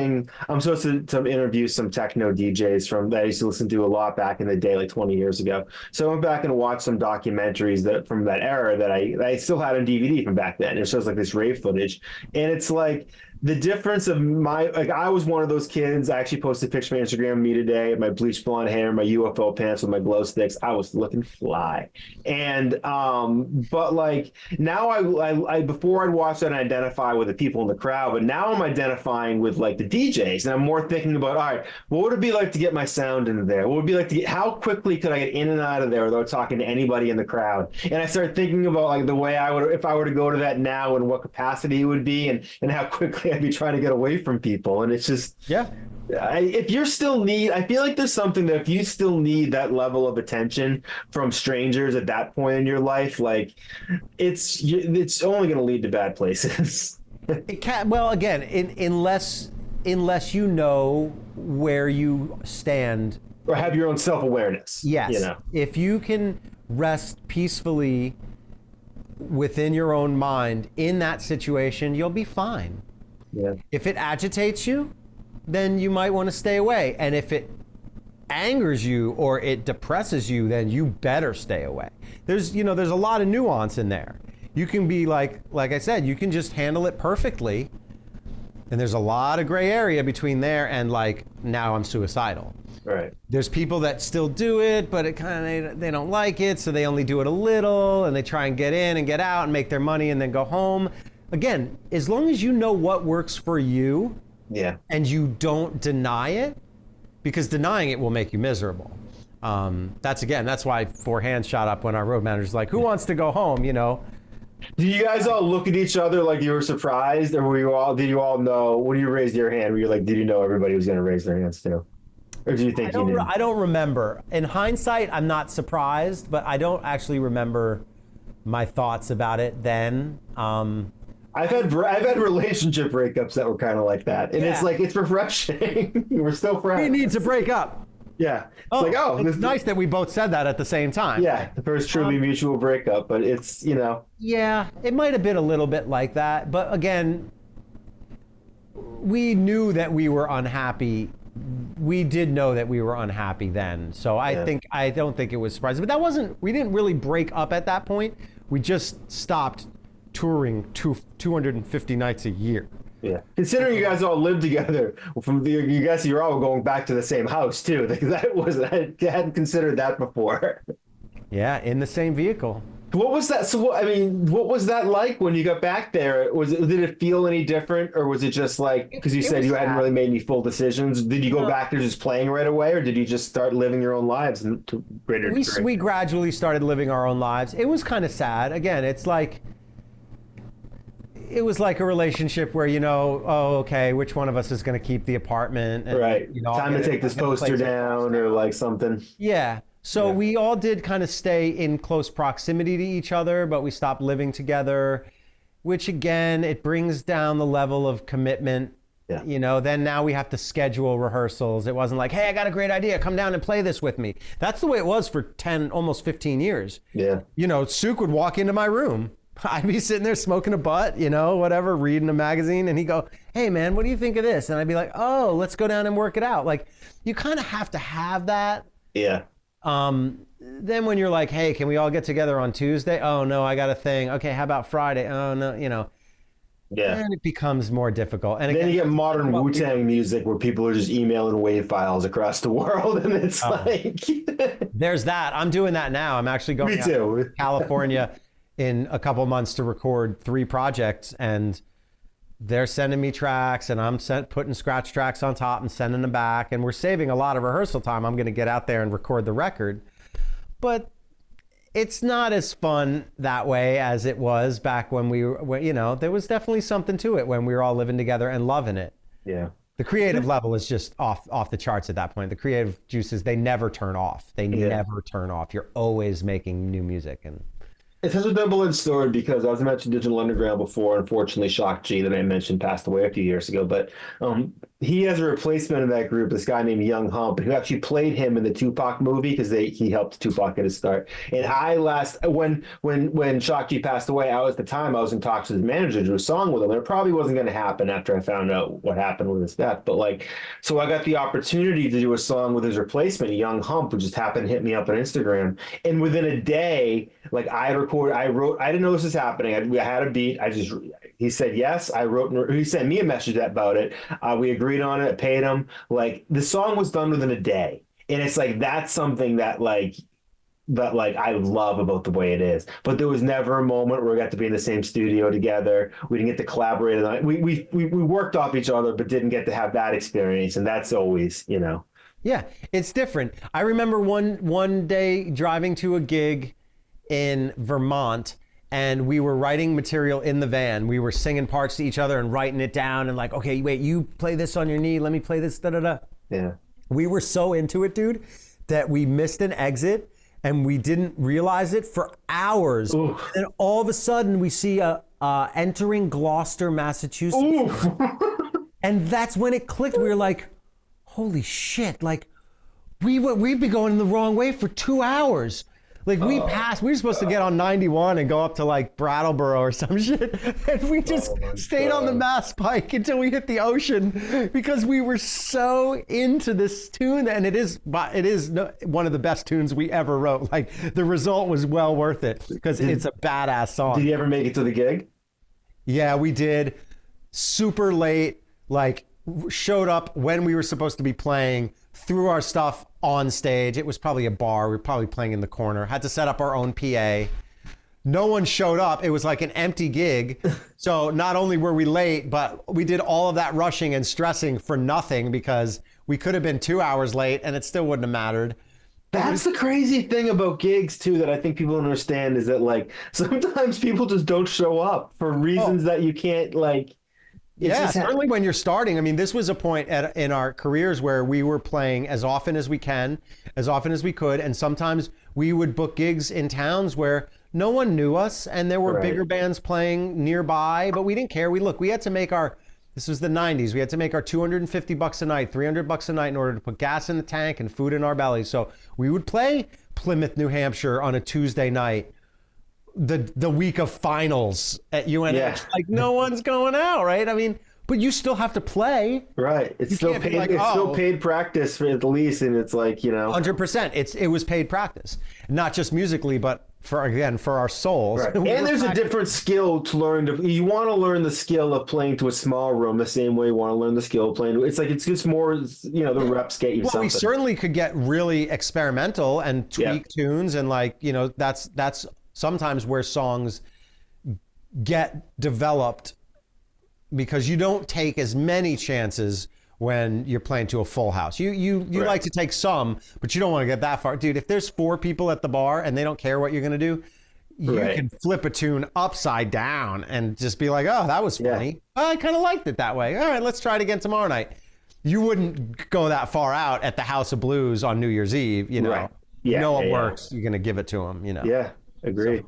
to interview some techno DJs that I used to listen to a lot back in the day, like 20 years ago. So I went back and watched some documentaries from that era that I still had on DVD from back then. It shows like this rave footage, and it's like the difference of I was one of those kids. I actually posted a picture on Instagram of me today, my bleached blonde hair, my UFO pants with my glow sticks. I was looking fly. And but like now I before I'd watch that and identify with the people in the crowd, but now I'm identifying with like the DJs, and I'm more thinking about, all right, what would it be like to get my sound into there? What would it be like how quickly could I get in and out of there without talking to anybody in the crowd? And I started thinking about like the way I would, if I were to go to that now, and what capacity it would be, and how quickly I'd be trying to get away from people. And it's just, if you're still I feel like there's something that if you still need that level of attention from strangers at that point in your life, like it's only going to lead to bad places. It can't, well, again, unless you know where you stand, or have your own self-awareness. Yes. You know? If you can rest peacefully within your own mind in that situation, you'll be fine. Yeah. If it agitates you, then you might want to stay away. And if it angers you or it depresses you, then you better stay away. There's a lot of nuance in there. You can be like I said, you can just handle it perfectly. And there's a lot of gray area between there and like, now I'm suicidal. Right. There's people that still do it, but they don't like it, so they only do it a little, and they try and get in and get out and make their money and then go home. Again, as long as you know what works for you, and you don't deny it, because denying it will make you miserable. That's why 4 hands shot up when our road manager's like, who wants to go home, you know? Do you guys all look at each other like you were surprised, or did you all know, when you raised your hand, were you like, did you know everybody was going to raise their hands too? Or do you think you knew? I don't remember. In hindsight, I'm not surprised, but I don't actually remember my thoughts about it then. I've had relationship breakups that were kind of like that, and it's like, it's refreshing. We're still friends. We need to break up. Yeah. It's it's nice that we both said that at the same time. Yeah, the first truly mutual breakup, but it's, Yeah, it might have been a little bit like that, but again, we knew that we were unhappy. We did know that we were unhappy then. So I don't think it was surprising. But we didn't really break up at that point. We just stopped touring 250 nights a year. Yeah. Considering you guys all lived together, you guys, you're all going back to the same house too. I hadn't considered that before. Yeah, in the same vehicle. What was that? So, what was that like when you got back there? Did it feel any different, or was it just like, because you said you hadn't really made any full decisions? Did you go back there just playing right away, or did you just start living your own lives to greater degree? We gradually started living our own lives. It was kind of sad. Again, it was like a relationship where, oh, okay, which one of us is going to keep the apartment? And, right. Time to take this poster down or like something. Yeah. So we all did kind of stay in close proximity to each other, but we stopped living together, which again, it brings down the level of commitment. Yeah. Then now we have to schedule rehearsals. It wasn't like, hey, I got a great idea. Come down and play this with me. That's the way it was for 10, almost 15 years. Yeah. Suk would walk into my room. I'd be sitting there smoking a butt, whatever, reading a magazine. And he'd go, hey, man, what do you think of this? And I'd be like, oh, let's go down and work it out. Like, you kind of have to have that. Yeah. Then when you're like, hey, can we all get together on Tuesday? Oh, no, I got a thing. Okay, how about Friday? Oh, no, Yeah. And it becomes more difficult. And then you get modern Wu-Tang music where people are just emailing WAV files across the world, and it's like... There's that. I'm doing that now. I'm actually going to California in a couple months to record 3 projects, and they're sending me tracks, and I'm putting scratch tracks on top and sending them back, and we're saving a lot of rehearsal time. I'm going to get out there and record the record, but it's not as fun that way as it was back when we were, there was definitely something to it when we were all living together and loving it. Yeah. The creative level is just off the charts at that point. The creative juices, they never turn off. They never turn off. You're always making new music. And it's such a double-edged sword because I was mentioned Digital Underground before. Unfortunately, Shock G that I mentioned passed away a few years ago. But he has a replacement in that group, this guy named Young Hump, who actually played him in the Tupac movie because he helped Tupac get his start. And when Shock G passed away, I was in talks with his manager to do a song with him. And it probably wasn't going to happen after I found out what happened with his death. But so I got the opportunity to do a song with his replacement, Young Hump, who just happened to hit me up on Instagram. And within a day, I didn't know this was happening. I had a beat. He said yes. He sent me a message about it. We agreed on it. I paid him. The song was done within a day. And it's that's something that I love about the way it is. But there was never a moment where we got to be in the same studio together. We didn't get to collaborate on it. We worked off each other, but didn't get to have that experience. And that's always, Yeah, it's different. I remember one day driving to a gig in Vermont, and we were writing material in the van. We were singing parts to each other and writing it down and okay, wait, you play this on your knee, let me play this, da-da-da. Yeah. We were so into it, dude, that we missed an exit and we didn't realize it for hours. Oof. And then all of a sudden we see entering Gloucester, Massachusetts. And that's when it clicked. We were like, holy shit, we've been going the wrong way for 2 hours. We were supposed to get on 91 and go up to Brattleboro or some shit. And we just stayed on the Mass Pike until we hit the ocean because we were so into this tune. And it is one of the best tunes we ever wrote. The result was well worth it because it's a badass song. Did you ever make it to the gig? Yeah, we did. Super late, showed up when we were supposed to be playing, threw our stuff on stage. It was probably a bar. We were probably playing in the corner. Had to set up our own PA. No one showed up. It was like an empty gig. So not only were we late, but we did all of that rushing and stressing for nothing because we could have been 2 hours late and it still wouldn't have mattered. That's the crazy thing about gigs too that I think people don't understand is that sometimes people just don't show up for reasons that you can't certainly when you're starting. I mean, this was a point in our careers where we were playing as often as we could. And sometimes we would book gigs in towns where no one knew us and there were bigger bands playing nearby, but we didn't care. We had to make this was the 90s. We had to make our $250 a night, $300 a night in order to put gas in the tank and food in our bellies. So we would play Plymouth, New Hampshire on a Tuesday night. The week of finals at UNH, no one's going out, right? I mean, but you still have to play. Right. It's still paid. Like, it's still paid practice for at least, and it's like 100%. It was paid practice, not just musically, but for our souls. Right. And there's a different skill to learn. You want to learn the skill of playing to a small room the same way you want to learn the skill of playing. It's just more, the reps get you something. We certainly could get really experimental and tweak tunes, and that's sometimes where songs get developed, because you don't take as many chances when you're playing to a full house. You like to take some, but you don't want to get that far. Dude, if there's 4 people at the bar and they don't care what you're going to do, you can flip a tune upside down and just be like, oh, that was funny. I kind of liked it that way. All right, let's try it again tomorrow night. You wouldn't go that far out at the House of Blues on New Year's Eve, Right. Yeah, it works. You're going to give it to them, Yeah. Agree.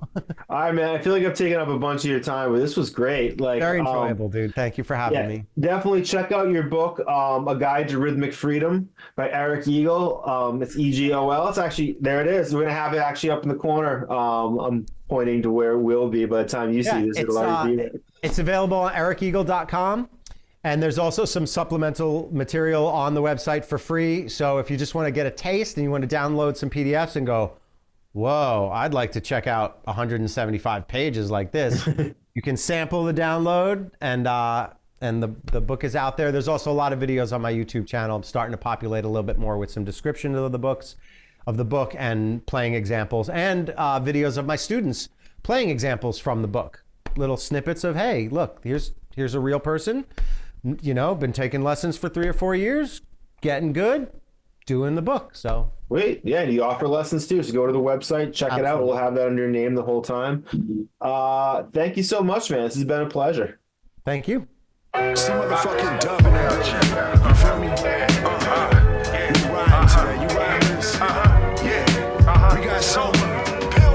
All right, man. I feel like I've taken up a bunch of your time, but this was great. Very enjoyable, dude. Thank you for having me. Definitely check out your book, A Guide to Rhythmic Freedom by Erik Egol. It's EGOL. It's actually, there it is. We're going to have it actually up in the corner. I'm pointing to where it will be by the time you see this. It'll already be there. It's available on erikegol.com. And there's also some supplemental material on the website for free. So if you just want to get a taste and you want to download some PDFs and go, whoa, I'd like to check out 175 pages like this, you can sample the download, and the book is out there. There's also a lot of videos on my YouTube channel. I'm starting to populate a little bit more with some description of the book and playing examples, and videos of my students playing examples from the book. Little snippets of, hey, look, here's a real person, been taking lessons for 3 or 4 years, getting good, doing the book. So wait, yeah, you offer lessons too, so go to the website, check it out. We'll have that under your name the whole time. Thank you so much, man. This has been a pleasure. Thank you. Some motherfucking dub in there. You feel me? We riding today. You riding this? We got sober.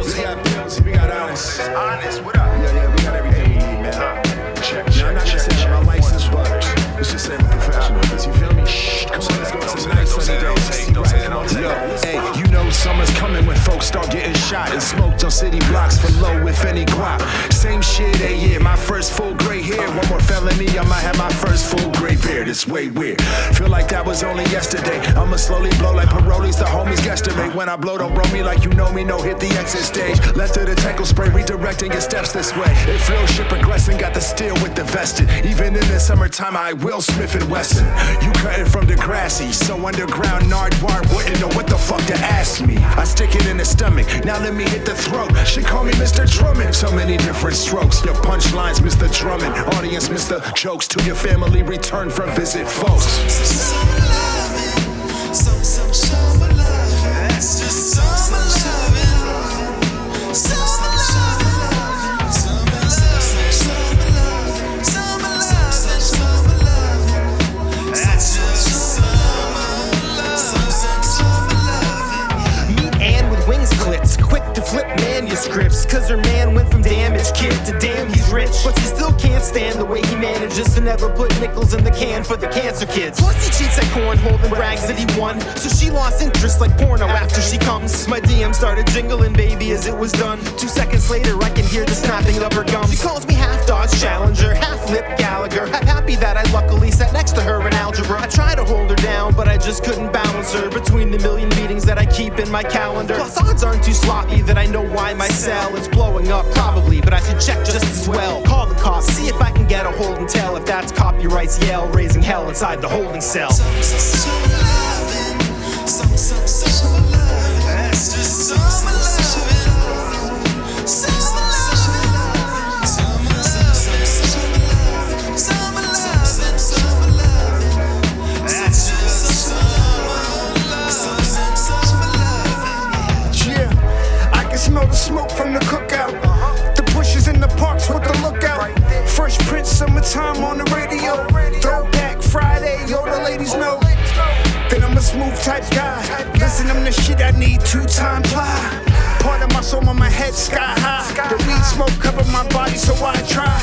We got pills. We got honest. What up? Yeah, we got everything we need, man. Now, I'm not gonna say I'm a licensed, but it's just saying we're professionals. You feel me? Come on, let's go to some nice sunny days. Hey, summer's coming when folks start getting shot and smoked on city blocks for low, if any guap. Same shit, yeah, my first full gray hair. One more felony, I might have my first full gray beard. It's way weird. Feel like that was only yesterday. I'ma slowly blow like parolees, the homies guesstimate. When I blow, don't roll me like you know me, no hit the exit stage. Left of the tackle spray, redirecting your steps this way. It feels shit progressing, got the steel with the vested. Even in the summertime, I will Smith and Wesson. You cutting from Degrassi, so underground Nardwar wouldn't know what the fuck to ask me. I stick it in the stomach, now let me hit the throat. She call me Mr. Drummond. So many different strokes. Your punchlines, Mr. Drummond. Audience, Mr. Jokes. To your family, return from visit folks. Some loving, some loving. That's just some loving. Some loving, some loving. That's just some wings clipped, quick to flip manuscripts, cause her man went from damaged kid to damn he's rich, but she still can't stand the way he manages to never put nickels in the can for the cancer kids. Plus he cheats at cornhole and brags that he won, so she lost interest like porno after she comes. My DM started jingling, baby, as it was done. 2 seconds later I can hear the snapping of her gums. She calls me half Dodge Challenger, half Lip Gallagher. I'm happy that I luckily sat next to her in algebra. I tried to hold her down, but I just couldn't balance her between the million meetings that I keep in my calendar. Plus odds aren't too sloppy that I know why my cell is blowing up probably, but I should check just as well. Call the cops, see if I can get a hold and tell if that's copyrights Yale raising hell inside the holding cell. Some loving, some loving. That's just some loving. Some loving, some loving. That's just some smell the smoke from the cookout. The bushes in the parks with the lookout. Fresh Prince, summertime on the radio. Throwback Friday, yo, the ladies know. Then I'm a smooth type guy. Listen, I'm the shit I need 2-time ply. Part of my soul on my head sky high. The weed smoke cover my body, so I try.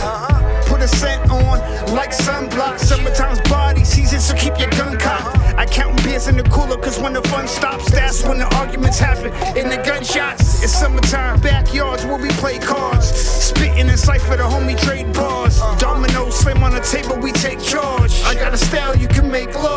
Put a scent on like sunblock. Summertime's body season, so keep your gun cocked. I count beers in the cooler, cause when the fun stops, that's when the arguments happen. In the gunshots, it's summertime, backyards where we play cards. Spitting and cypher, the homie trade bars. Dominoes slam on the table, we take charge. I got a style you can make love.